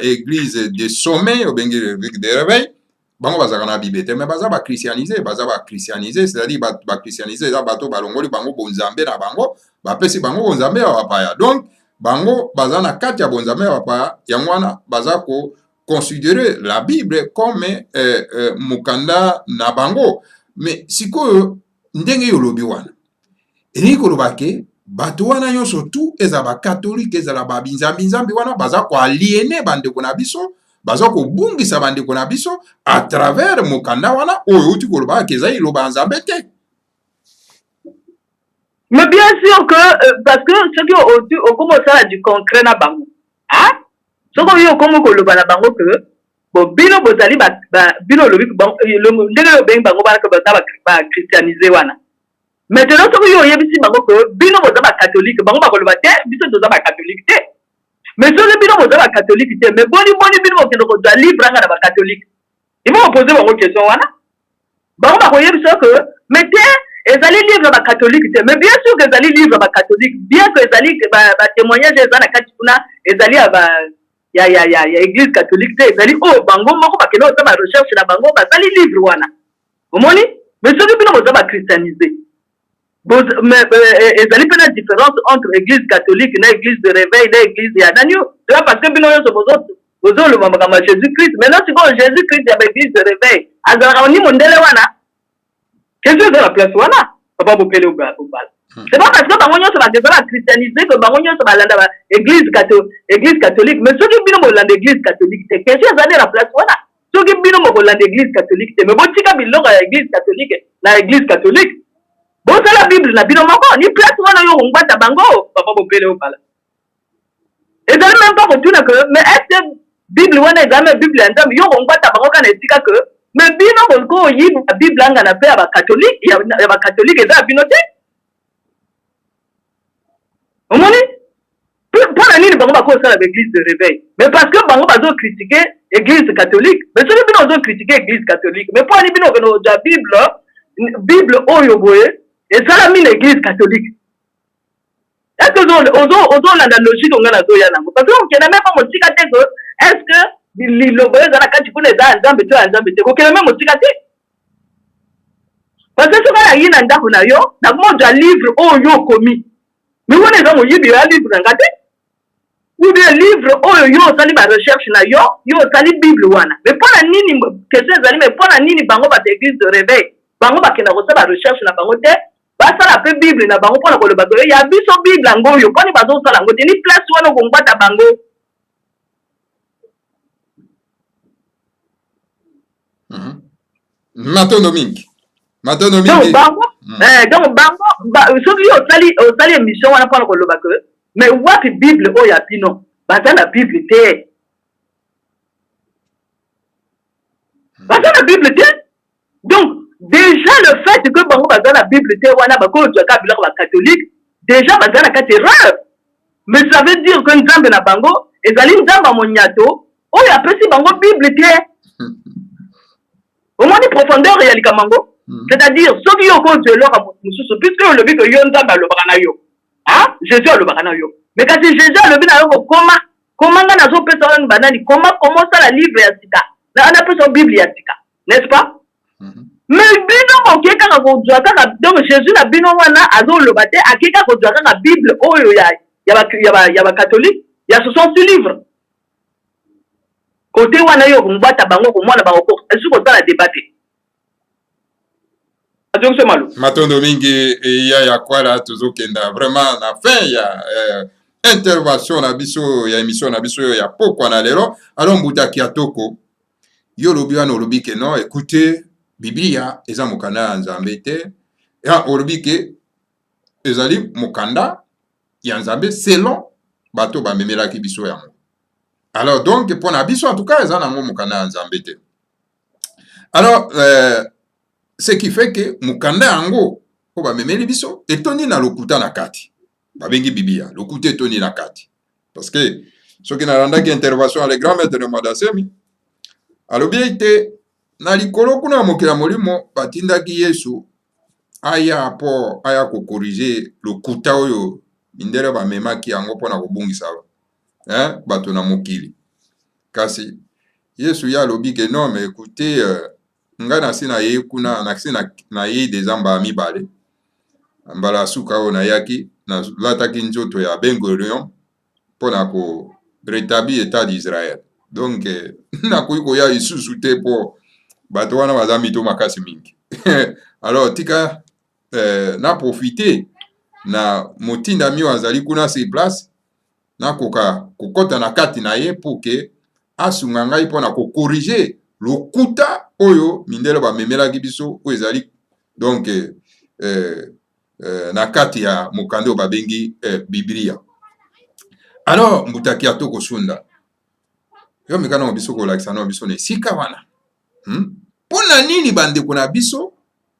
[SPEAKER 3] église de sommet obengi de réveil bango bazaka na bible te mais baza ba christianiser c'est-à-dire ba christianiser za bato balongoli bango bonzambe na bango bapesi bango bonzambe ya bapaya donc bango baza na kati ya bonzambe ya bapaya yango wana baza ko considérer la bible comme mukanda na bango mais sikoyo ndenge yo lobi wana elingi koloba ke bato wana nyonso tu eza bakatolike ezala babinzambi wana baza koaliene bandeko na biso baza kobungisa bandeko na biso à travers mokanda wana oyo uti koloba ke eza iloba nzambe te.
[SPEAKER 2] Mais bien sûr que parce que ce qui au comme ça du concret na bango ce que yo comme koloba na bango que bon bino bozali bino lobi ndenge yo beng bango bana que ba christianiser wana. Maintenant soki yo yebisi bango que bino boza ba catholique bango bakoloba te biso toza ba catholique te mais soki bino boza ba catholique te mais boni bino bokende kozwa livre anga na ba catholique ils vont poser bango question wana bango bakoyebisa que mais te ezali livre ba catholique te mais bien sûr que ezali livre ba catholique bien que ezali ba témoignage eza na kati kuna ezali ya église catholique te ezali bango moko bakende oza ba recherche na bango bazali livre wana omoni mais soki bino boza ba christianiser mais ezali pe na différence entre église catholique na église de réveil na église ya nanio c'est parce que bino nyonso ozo le mama kama Jésus-Christ. Maintenant tu vois Jésus-Christ ya l'église de réveil. Azara ni mondele wana. Qu'est-ce que la place wana? Papa bopele au bal. C'est pas parce que bango nyonso ba devant christianiser que bango nyonso ba landa ba église catholique. Mais ceux qui bino mo landa église catholique, c'est qu'est-ce que la place wana? Ceux qui bino mo landa église catholique, mais botika biloko ya église catholique na église catholique. Bon c'est la Bible na bino moko ni place wana yo ngwata bango papa bopele au bal. Et dans même pas retourner que mais est-ce que Bible wana ezame Bible ndam yo ngwata bango kana etika que mais bino bolko yi Bible anga na pe ya ba catholique ya ba catholique eza bino te. Pour la nini bango bako ça l'église de réveil. Mais parce que bango bazo critiquer église catholique. Mais ceux qui bino critiquer église catholique. Mais pour ani bino que la Bible oyo boye et ça la mine église catholique. Est-ce que ozo la logique on a zoya nango parce que on kena même pas mo tikate que est-ce que le boye za na kati kuna za nzambe te ko kena même mo tikate. Parce que ce que la yina ndako na yo na mo ja livre oyo komi. Mais on est dans mon livre ngate ou bien livre oh yo sali ba recherche na yo sali Bible wana mais pour la nini question zali mais pour la nini bango ba église de réveil bango ba kena ko sa ba recherche na bango te ba sala pe Bible na bango pour na ko le bato ya biso Bible ngo yo poni bazo sala ngo te ni place wana ko ngwata bango
[SPEAKER 3] Matondo mingi
[SPEAKER 2] donc bango donc bango so yo sali émission wana pour na ko le bato mais what Bible o ya pino baza na Bible te baza na Bible te donc déjà le fait que bango baza na Bible te wana bako jaka biloko ba catholique déjà baza na kati erreur mais ça veut dire que nzambe na bango ezali nzamba monyato o ya pesi bango Bible te au moins profondeur ya likamango c'est-à-dire ceux qui ont cause de leur mususu puisque le but que yo nzamba lo bana yo ah Jésus le bana yo mais quand Jésus le bina yo comment nga nazo pesa wana banani comment ça la livre ya sika na ana pesa Bible ya sika n'est-ce pas mais bino moke kaka ko jwa kaka donc Jésus na bino wana azo lo bate akika ko jwa kaka Bible oyo ya ba catholique ya 60 livres côté wana yo ngwata bango ko mwana bango ko esu ko sala débattre
[SPEAKER 3] Matondo mingi ya kwala tuzokenda vraiment na fin ya intervention na biso ya émission na biso ya pokwa na lelo alors mbutaki atoko yo lobi wana olobi ke non écoutez Biblia eza mokanda ya Nzambe te ya olobi ke ezali mokanda ya Nzambe selon bato bamemelaki biso yango alors donc pour na biso en tout cas eza nango mokanda ya Nzambe te alors ce qui fait que mukanda yango po ba memeli biso etoni na lokuta na kati babengi Biblia lokuta etoni na kati parce que ce qui na randa ki intervention le grand maître de Madasemi alobi ite na likolo kuna mokela molimo batindaki Yesu aya ko corriger lokuta oyo mindele ba memaki yango pona kobungisa bato na mokili kasi Yesu ya alobi ke non mais écoutez nga na sina ye kuna na ye dezamba mibale mbala suka o na yaki na lataki nzoto ya Ben-Gurion pona ko rétablir état d'Israël donc na ko ya isusu te po bato wana bazami to makasi mingi alors tika na profiter na motinda mi azali kuna sur place na kokota na kati na ye pour que asunga ngai pona ko corriger lokuta oyo mindele ba memelaki biso o ezali donc na kati ya mokando babengi Biblia alors mbutaki atoko sunda yo mikana mo biso ko lakisa no biso ne sika wana pona nini bande kuna biso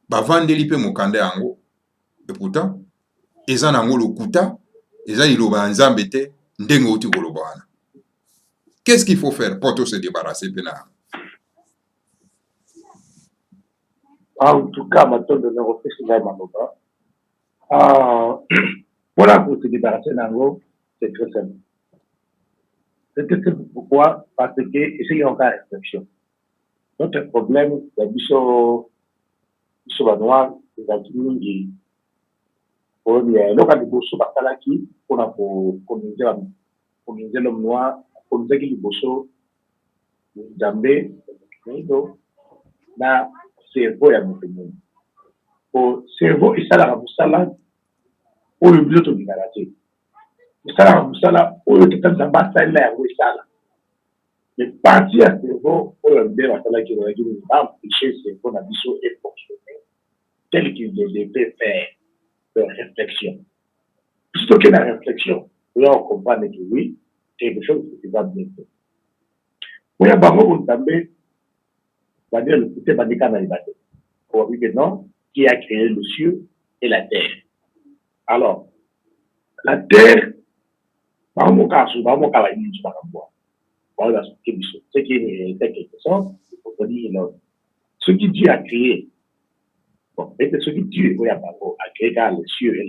[SPEAKER 3] bavandeli pe mokanda yango et pourtant eza nango lokuta eza liloba Nzambe te ndenge oti koloba wana qu'est-ce qu'il faut faire pour se débarrasser pena.
[SPEAKER 4] En tout cas, maintenant, de nous refaire ce Manoba. Voilà, pour se débarrasser d'Ango, c'est très simple. C'est très simple. Pourquoi? Parce que, et c'est encore réflexion. Notre problème, c'est que Bissot Banois, c'est un petit pour le local de Bosso Batalaki, pour coloniser l'homme noir, pour nous aider le Bosso, Nzambe na cerveau ya moto moni. Au cerveau esalaka mosala oyo biso tolingaka te. Esalaka mosala oyo tata Nzambe asalela yango esala. Mais partie ya cerveau oyo nde basalaki bazalaki baempêcher cerveau na biso efonctionner tel qu'il devait faire de réflexion. Plutôt que la réflexion, on comprend que oui, quelque chose qui va bien faire. Oui, il y a beaucoup de va dire le côté bandical dans les bâtiments. On va dire que non, qui a créé le ciel et la terre. Alors, la terre, par mon cas, souvent, mon cas va dire que voilà ce qui est une réalité quelque sorte, il faut dire non. Ce qui Dieu a créé, bon, et ce qui Dieu a créé le ciel et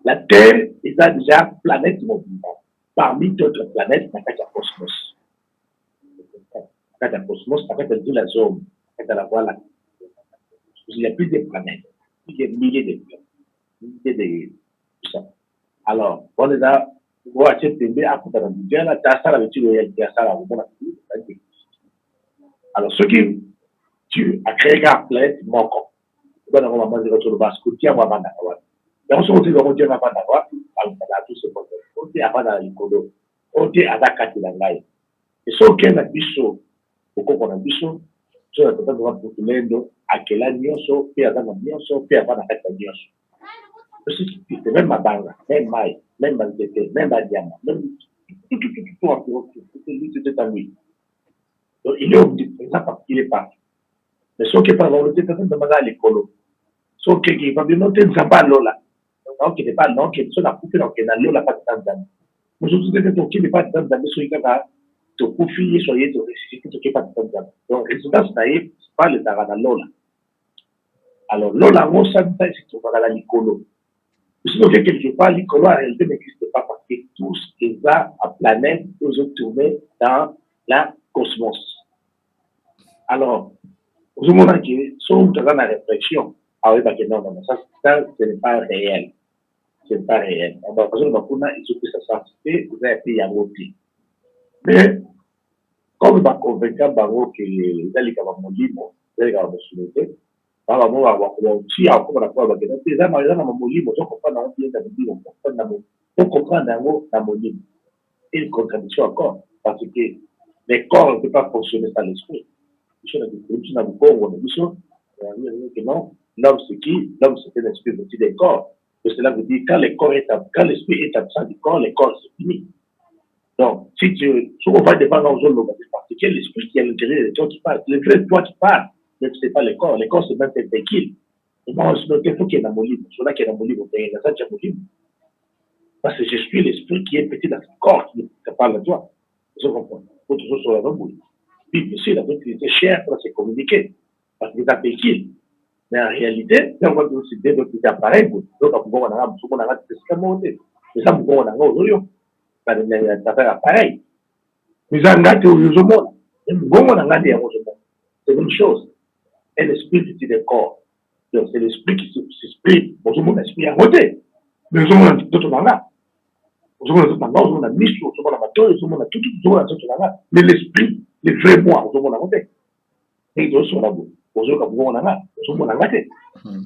[SPEAKER 4] la terre est déjà planète mouvement. Parmi d'autres planètes, il y a le cosmos. Il y a le cosmos, il y a la zone, il y a la voie lactée. Il y a plus de planètes, il y a milliers de planètes, milliers de ça. Alors, on est là, on va acheter à côté de la Bible, là, tu as ça avec tu as ça là, alors, ce qui Dieu a créé la planète, mon corps. On va demander de le basque, tiens, on va demander. Donc, on se dit qu'on tient avant d'avoir, on a tous ces problèmes. On tient avant d'aller au on tient à la carte de la laïe. Et ce qu'on a vu, pourquoi on a vu, ce qu'on a peut-être voir pour tout le monde, à quel année on sort, puis avant la nuit, puis avant la carte de la nuit. C'est même ma banque, même maille, même ma DT, même ma diamant, même tout en tout, tout en lui. Donc, il est obligé, parce qu'il est parti. Mais ce qui est pas volonté, c'est de demander à l'école. Ce qui est pas bien, c'est de savoir là. Donc, il n'est pas non, qui sont à couper, donc il n'a pas de temps d'année. Nous sommes tous les deux qui n'est pas de temps d'année, sur les gars, te couper, soyez de réciter, qui n'est pas de temps d'année. Donc, résultat, c'est pas le tarana lola. Alors, lola, on s'en fait, c'est qu'on va à l'écolo. Sinon, quelque part, l'écolo, en réalité, n'existe pas parce que tout ce qui va à planète, nous ont tourné dans la cosmos. Alors, nous avons dit que, sont dans la réflexion, ah oui, parce que non, ça, ce n'est pas réel. Ce n'est pas réel. On va passer dans il faut que ça s'accepte, vous avez payé à vos pieds. Mais, comme va convaincre Baro que les alliés vont mourir, les alliés vont se lever, on va voir, si encore la fois, les alliés vont mourir, on comprend dans le pays, on comprend dans le mourir. Et une contradiction encore, parce que les corps ne peuvent pas fonctionner sans l'esprit. On a dit que non, l'homme c'est qui? L'homme c'est un esprit petit des corps. Et cela veut dire quand l'esprit est absent du corps, le corps c'est fini. Donc, si on va dépendre dans une zone parce que l'esprit qui est à l'intérieur de toi qui parle, le vrai toi qui parle, mais ce n'est pas le corps c'est même un véhicule. Et moi, il faut qu'il y ait un libre. C'est là qu'il y a un libre, il y a un libre. Parce que je suis l'esprit qui est petit dans ce corps qui parle de toi. Je comprends. Il faut toujours sur la même bouille. Puis, bien sûr, la vérité c'est cher pour se communiquer. Parce que c'est un véhicule. Mais en réalité, on va aussi des appareils, donc on a des mais ça, on a aujourd'hui. C'est un appareil. Mais on a des monde. C'est une chose. Et l'esprit c'est le corps. Donc, c'est l'esprit qui s'exprime. Bon, mon esprit à côté. Mais on a tout là. On a mis sur on a bateau, on a tout là. Mais l'esprit, le vrai moi, on a côté. Et ils sont là.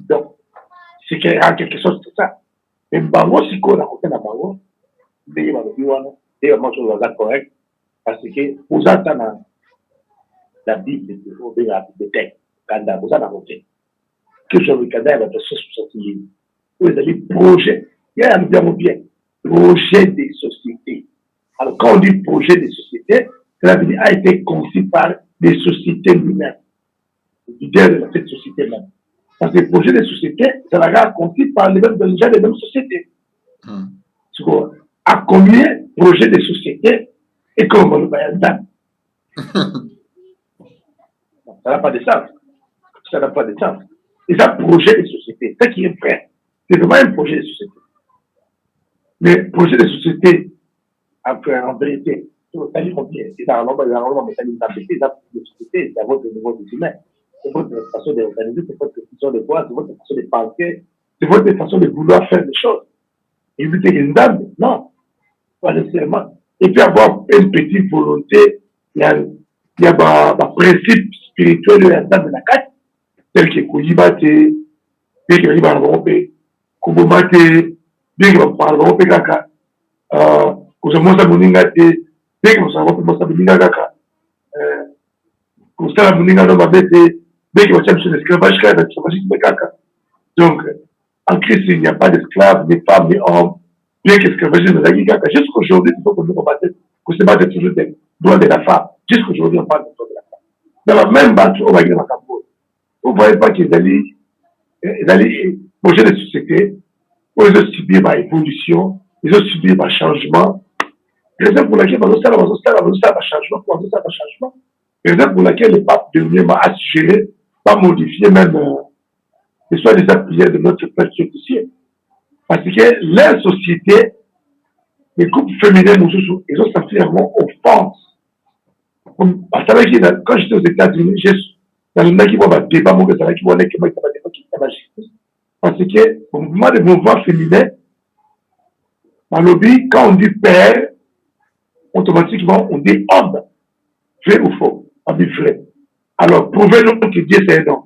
[SPEAKER 4] Donc, c'est quelque chose de ça. Mais bango, si on a côté la bango, il va manger la correct. Parce que vous attendez la Bible, il faut bien la bibliothèque. Quand vous avez côté. Que sur le cadavre de ce société. Vous avez projet. Il y a un bien projet des sociétés. Alors, quand on dit projet des sociétés, cela veut dire a été conçu par des sociétés lui-même. L'idée de cette société-même. Parce que le projet des sociétés, ça va conçu par les mêmes sociétés. C'est quoi? À combien projet des sociétés et comment on le va y aller? Ça n'a pas de sens. Ça n'a pas de sens. Et ça, projet des sociétés, c'est qui est vrai. C'est vraiment un projet de société. Mais projet de société, après, en vérité, c'est à votre niveau des humains. C'est votre façon d'organiser, c'est votre façon de voir, c'est votre façon de penser, c'est votre façon de vouloir faire des choses. Éviter une dame, non, pas nécessairement. Il peut y avoir une petite volonté, il y a
[SPEAKER 5] il y a des principes spirituels de la carte, tels que Kouibate, bien que Riba Europé, Koubomate, bien que Europé Kaka, Kouzamosa Mouningate, bien que Mosa Moninga Kaka, Kousala Moninga Nomabete, bien que Mosa Moninga Kaka. Donc, en Christ, il n'y a pas d'esclaves, ni femmes, ni hommes, bien que l'esclavagisme de la Kaka. Jusqu'aujourd'hui, il faut que nous combattions, que se batte toujours des droits de la femme. Jusqu'aujourd'hui, on parle des droits de la femme. Dans la même bataille, on va gagner la Campo. Vous ne voyez pas qu'ils allaient projet de société, où ils ont subi ma évolution, ils ont subi ma changement. Raison pour laquelle ils ont changement. Raison pour laquelle le pape dernier m'a assuré, pas modifier même les soins des prières de notre Père qui est ici. Parce que la société, les groupes féminins, ils ont senti vraiment offense. Quand j'étais aux États-Unis, dans le qui va débat, moi, ça va qui va débat qui va justice. Parce que, au mouvement des mouvements féminins, dans le lobby, quand on dit père, automatiquement, on dit homme. Vrai ou faux? On dit vrai. Alors, prouvez-nous que Dieu c'est un homme.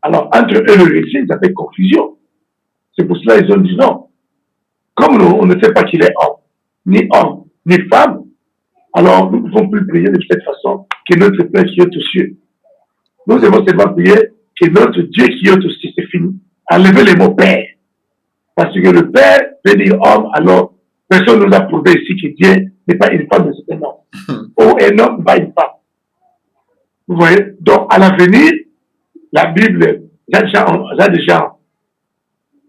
[SPEAKER 5] Alors, entre eux et le récit, ils avaient confusion. C'est pour cela qu'ils ont dit non. Comme nous, on ne sait pas qu'il est homme, ni femme, alors nous ne pouvons plus prier de cette façon que notre Père qui est aux cieux. Nous devons seulement prier que notre Dieu qui est aux cieux, c'est fini. Enlevez les mots Père. Parce que le Père veut dire homme, alors personne ne nous a prouvé ici que Dieu n'est pas une femme, mais c'est un homme. Ou un homme, pas une femme. Vous voyez? Donc, à l'avenir, la Bible a déjà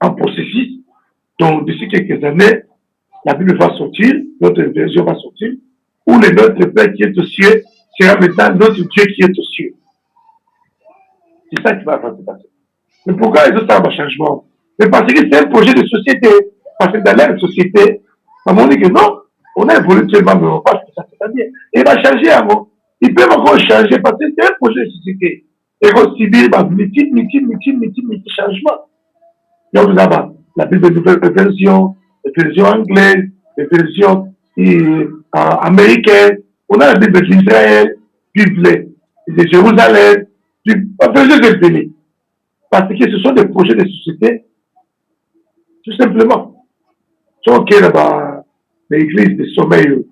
[SPEAKER 5] un processus. Donc, d'ici quelques années, la Bible va sortir, notre version va sortir, où le notre Père qui est aux cieux sera maintenant notre Dieu qui est aux cieux. C'est ça qui va se passer. Mais pourquoi ils ont ça un changement? Mais parce que c'est un projet de société. Parce que dans la société, on dit que non, on a évolué tellement, mais on va pas ça, c'est-à-dire, il va changer avant. Ils peuvent encore changer parce que c'est un projet de société. Et vont subir multi changements. Donc là-bas, la Bible de nouvelle version, les versions anglaises, les versions américaines, on a la Bible d'Israël, Bible de Jérusalem, la version de pays. Parce que ce sont des projets de société, tout simplement. Sauf que là-bas, l'église de sommeil,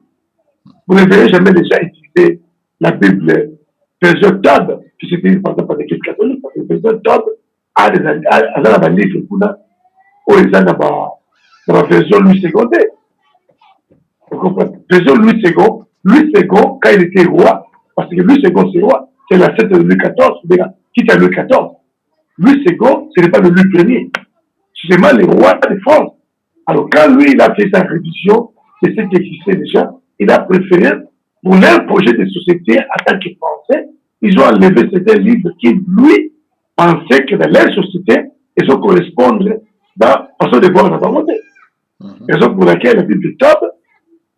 [SPEAKER 5] vous ne verrez jamais déjà utiliser la Bible version Todd, qui c'était par exemple par l'église catholique, parce que version Todd a des livres où ils ont la version Louis II. Vous comprenez? Version Louis II, quand il était roi, parce que Louis II c'est roi, c'est la de Louis XIV, qui était Louis XIV. Louis II, ce n'est pas le Louis Ier, c'est seulement le roi de France. Alors quand lui, il a fait sa révision de ce qui existait déjà, il a préféré, pour leur projet de société en tant que Français, ils ont enlevé certains livres qui, lui, pensaient que dans leur société, ils ont correspondre dans la façon de voir la volonté. Raison pour laquelle la Bible Todd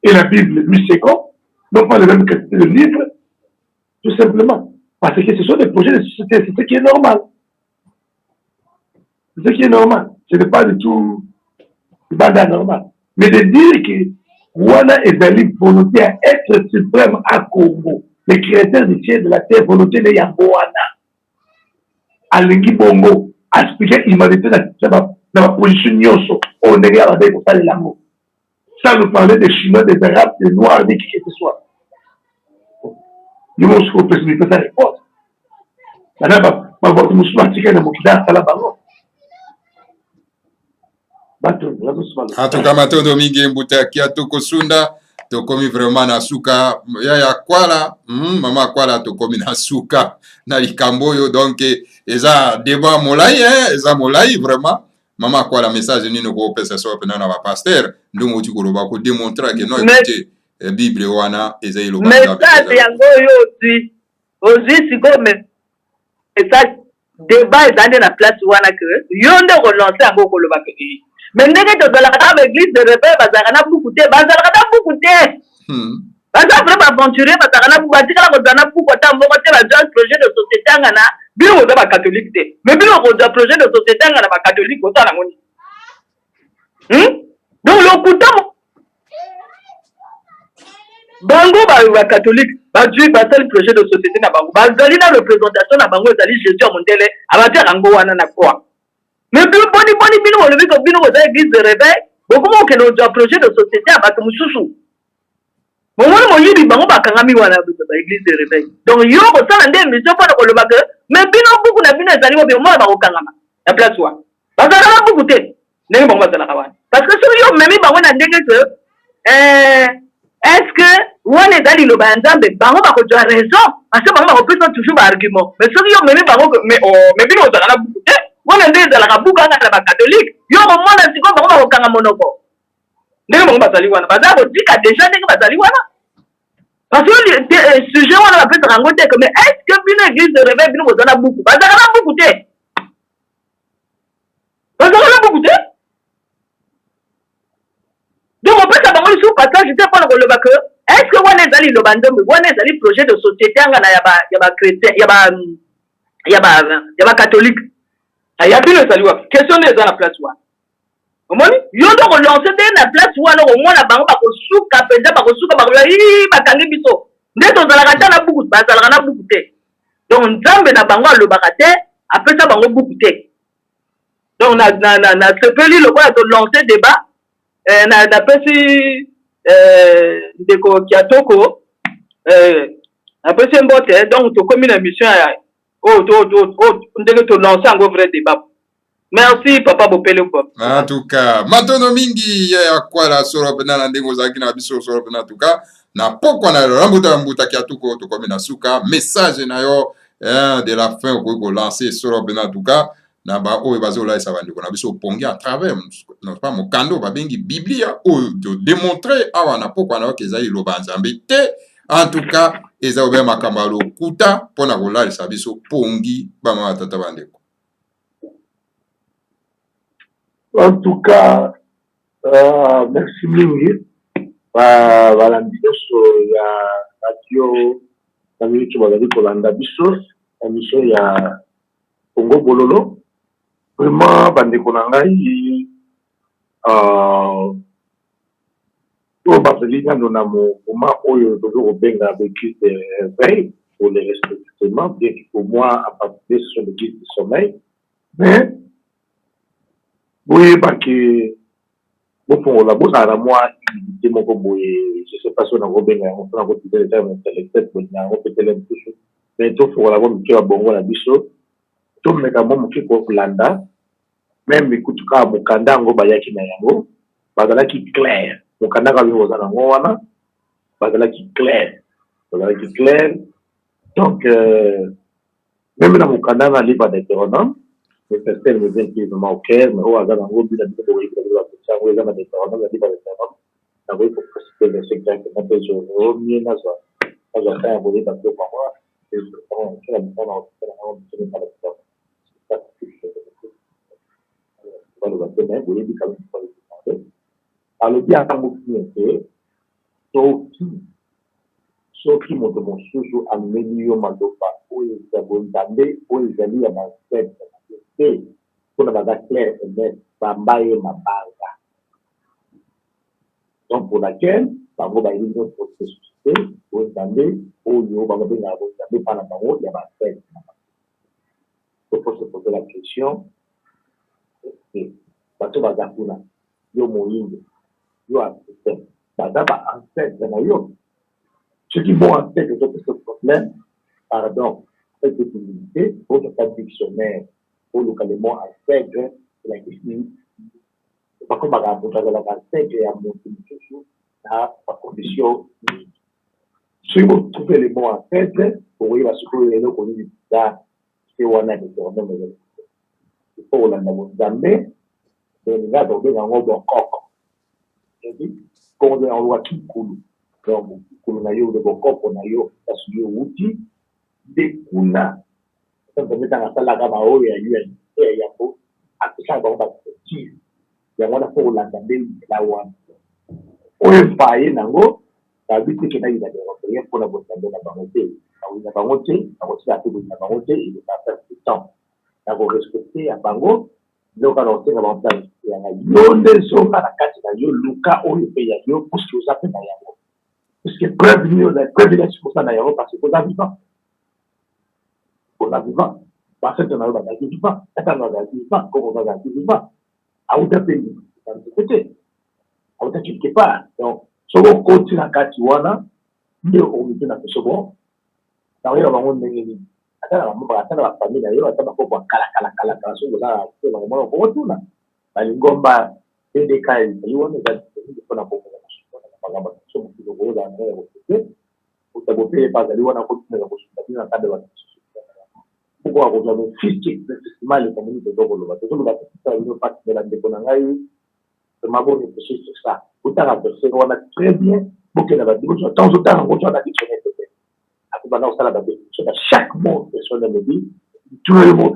[SPEAKER 5] et la Bible Louis II n'ont pas la même qualité de livres, tout simplement. Parce que ce sont des projets de société, c'est ce qui est normal. C'est ce qui est normal. Ce n'est pas du tout normal. Mais de dire que Wana est une volonté à être suprême à Congo, les créateurs du ciel de la terre, volonté de Yamboana, à Lingi Bongo, expliquer l'humanité dans la position Nyoso, on est regardé pour parler l'amour. Sans nous parler des Chinois, des Arabes, des Noirs, des qui que ce soit. Nous, on se repose, mais ça répond. Madame, ma voix de Moussouan, c'est qu'elle a moqué dans la baron.
[SPEAKER 3] En tout cas, matondo mingi mbuta kia tokosunda tokomi vraiment na suka ya kwala mama kwala tokomi na suka na likamboyo donc eza débat molai eza molai vraiment mama kwala message nino ko pesa so pena na ba pasteur ndungu tikoloba ko démontrer que non écoutez Bible wana eza ilo ba
[SPEAKER 2] message yango yo ozi siko message débat ezande na place wana que yo nde relancer yango koloba ke mais ndenge tozalaka na l'église de repère bazalaka na buku te bazalaka na buku te baza vrai baaventurier bazalaka na buku batikala kozala na buku ata mboko te bazwa projet de société anga na bino koza bacatholique te mais bino kozwa projet de société anga na bacatholique otala yango nini donc lokuta bango ba catholique ba Dieu ba tel projet de société na bango ba zali na représentation na bango zali Jésus a mondele abate rango wana na quoi mais boni bino le biko bino za église de réveil beaucoup mo ke no projet de société abate mususu momoni moyibi bango bakangami wana ba église de réveil donc yo ko sala nde mission pa ko le bague mais bino buku na bino zali mo be mo ba ko kangama na place wa ba zala buku te ndenge bango ba zala kawana parce que sur yo memi bango na ndenge que est-ce que on est dans le banzambe bango ba ko joa raison parce que bango ba ko pesa toujours ba argument mais sur yo memi bango mais bino za na buku te on est dans la buku nga na ba catholique yo mo mona siko bango ba ko kanga monoko ndenge bango ba zali wana ba za ko dika déjà ndenge ba zali wana parce que sujet wana ba pesa rango te mais est-ce que bino église de réveil bino za na buku ba za na buku te ba za na buku te donc on peut savoir sur passage je sais pas le que est-ce que on est allé le bandom on est allé projet de société ngana ya ba chrétien ya ba catholique ya bino sali wa question est dans la place wa omoni yo donc lancer dans la place wa no mona bango ba ko suka penda ba ko suka ba ko ba kangi biso ndeto zala kata na buku ba zala na buku te donc nzambe na bango lo bakate après ça bango buku te donc na sepeli le quoi de lancer débat na pesi ndeko kiatoko apesi mbote donc to komi na mission ya ndenge to lancer un vrai débat. Merci papa Bopele Pop.
[SPEAKER 3] En tout cas, matono mingi ya kwa la soro pena na ndengo zaki na biso soro pena tuka na poko na rambuta mbuta kiatuko to komi na suka message na yo de la fin ko lancer soro pena tuka na ba oyo bazola esa bandeko na biso pongi à travers non pas mon kando ba bengi biblia oyo de démontrer awa na poko na kezali lobanzambe te en tout cas eza obe makamba lo kuta pona kolala sa biso pongi ba ma tata bandeko.
[SPEAKER 5] En tout cas merci mingi ba biso ya radio na mingi bazali kolanda biso na mission ya Congo Bololo. Vraiment, bandeko na ngai bazali nano na moment oyo tozo kobenga l'église de réveil pour les respectement, bien que pour moi, à partir de ce l'église du sommeil. Mais, oui, parce que bon, la bourse à la moi, il mon je sais pas si on a rebenga, on a repété les termes intellectuels, on a repété les choses. Mais tout faut la voir, mais tu vas bongo la biso. Tout me ka mo ki ko landa même ikutuka mukanda ngo bayaki na yango bazala ki clair mukanda ka bizo na ngo wana bazala ki clair donc même na mukanda na livre de Deutéronome le pasteur me dit que vraiment au cœur mais on a dans ngo bi na biso ko iko la ça ngo na Deutéronome la livre de Deutéronome na ngo ko passer le secteur que na bezo o mi na zo ça va vous dire que pour moi c'est vraiment la bonne en alors bien tant que soki moto mosusu ameli yo maloba oyo ezabondambe oyo ezali ya basete te mpona baza clair et net bamba ye mabanga donc pour laquelle bango bayeli nyonso société oyo nzambe oyo bango bengaka bonzambe mpana bango ya basete il faut se poser la question bato baza kuna yo moyindo yo africain baza ba-ancêtre na yo ceux qui vont ancêtre ce problème pardon cette possibilité pour ne pas dictionnaire pour localement ancêtre la question par contre bakabutazala ancêtre ya moto mosusu na bacondition si vous trouvez les mots ancêtre okoyeba sikoyo eloko nini za se wana désormais il faut olanda bonzambe nga tobenga yango bokoko edi kongo yango kikulu donc kikulu na yo de bokoko na yo kasi yo wuti nde kuna ntango asalaka baoyo ya un yango apesaka bango baperspective yango na fo kolanda nde nzela wana oyo epaye nango babi teke nayina deropeyen mpona bonzambe na bango te nawina bango te nakosila te boyina bango te il va faire du temps nakorespecte ya bango donc alors c'est vraiment ça ya yo nde zonga na kati na yo luka oyo pe ya yo puisque oza pe na yango puisque prévenir c'est pour ça d'ailleurs, parce que vous avez vivant. Vous avez vivant. Parce que vous avez vivant. Vous avez vivant. Comme vous avez vivant. À autre pays, dans ce côté. À autre quelque part. Donc, si on continue à Katiwana, nous, on met dans ce bon. Dans le moment où on est atala bafamile na yo ata bakoko kala so koza na mwana kokotuna balingomba PDK ezali wana eza mpona kokanga so mokilo koza na ya kote utabope bazali wana kotunela kosuka bina kade ba poko akozwa no fiche festival community tokoloba tozoloba tokita bino partenaire ndeko na ngai maboni peshe sur ça utaka peshe wana très bien bokela badiko so temps otanga ngotwa na dictionnaire chaque mot personne ne dit tout le mot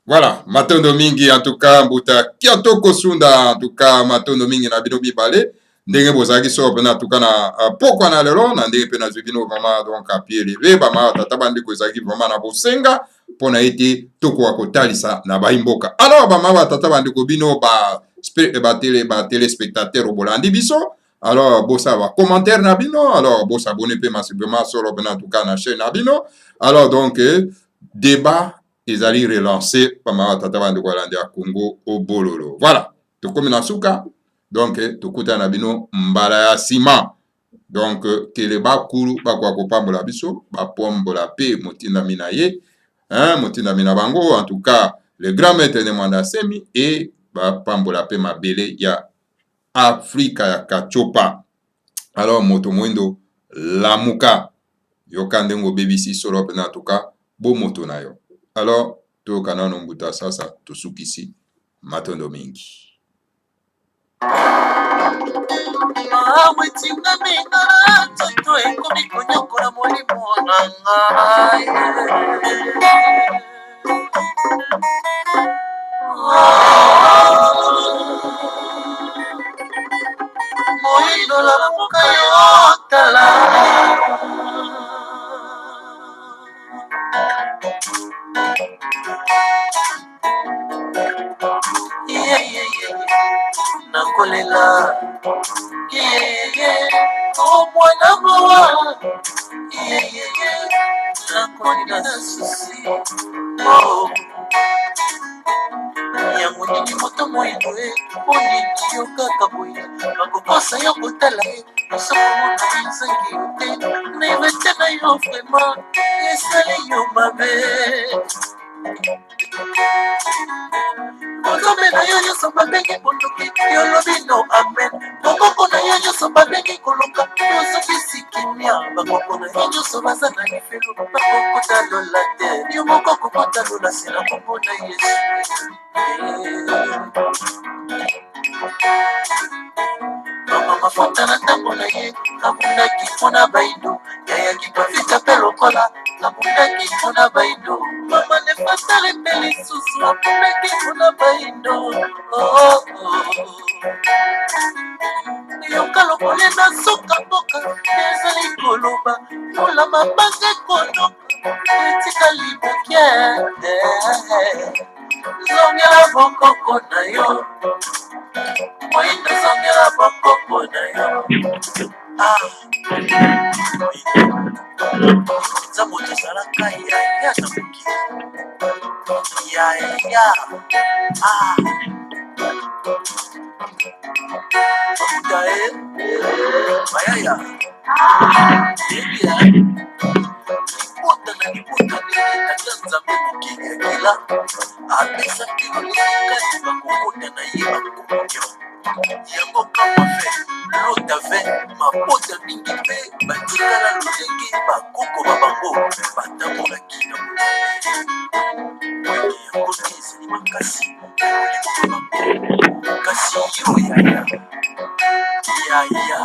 [SPEAKER 3] voilà matondo mingi en tout cas mbuta kiatoko sunda en tout cas matondo mingi na bino bibale ndenge bozalaki so pena en tout cas na pokwa na lelo na ndenge pe na bino vraiment donc à pied levé ba tata bandeko ezalaki vraiment na bosenga pona ete tokoka kotalisa na baimboka alors ba tata bandeko bino ba téléspectateur obolandi biso alors bosa ba commentaire na bino alors bosa abonné pe massivement solo en tout cas na chaîne na bino alors donc débat ezali relancé pa ma tata bandeko alandi ya Congo au bololo voilà tokomi na suka donc tokuta na bino mbala ya sima donc keleba kulu bakwa kopambola biso bapombola pe motinda mina ye motinda mina bango en tout cas le grand maître de Mwanda Semi et bapambola pe mabele ya Afrika ya Kachopa alors moto mwendo lamuka yoka ndengo BBC solo pena en tout cas bo moto na yo alors toka nano mbuta sasa tosukisi matondo mingi
[SPEAKER 1] wetinga mingala toto ekomi konyokola molimo na ngai moyindo lamuka yo tala nakolela omwana mawa nakolina na susi yango nini moto moyindo onini yo kaka boye bakokosa yo kotala ye osokomona ezangi yo te naivete na yo vraimen esali yo mabe Kome na yo nyonso babengi bondoki yolobi no amen bakoko na yo nyonso babengi koloka yozokisi kimia bakoko na yo nyonso baza na lifelo bakokota lola te yo moko kokota lola sina komona yesu mama mafuta na ntango na ye abundaki mpona baindo yayaki bavita mpe lokola abundaki mpona baindo mama nefatale mpe lisusu abundaki mpona baindo yoka lokole na soka mboka ezali koloba mpona mabanga ekonoka etikali mokie zongela bokoko na yo moyindo zongela bokoko na yo za moto ezalaka yaya na mokili yaya bamuta bayaya ebia libota na libota ndeetalia nzambe mokili akila apesa kilo lisikati bakokota na ye bakomokio yango kama ve lota ve mabota mingi mpe batikala lolenge bakoko babango batambolaki na moto yango te ezali makasi olimo bango kasi yo yaya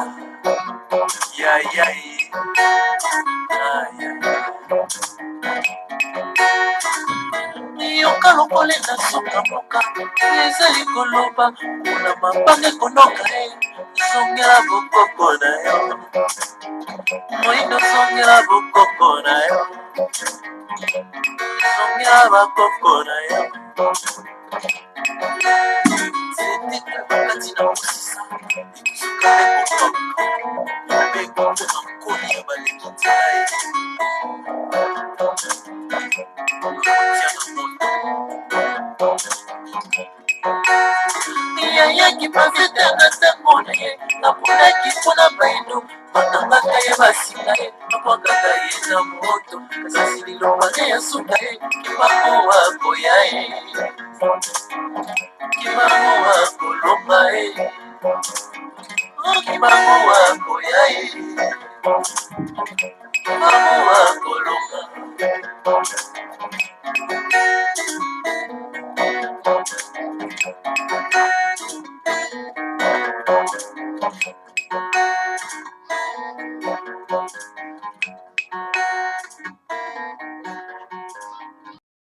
[SPEAKER 1] yoka lokole na soka moka ezali koloba mpona mabanga ekonoka zongela bokoko na yo moyindo zongela bokoko na yo zongela bakoko na yo na kosisa ekisukale kotoka mobeko mpona nkoli ya baleki nzela ye kotia na moto yayaki pavetanga ntango na ye naponaki mpona baino bakangaka ye basinga ye bakwakaka ye na moto kasisi lilongwane ya suka ye kimakowa koya ye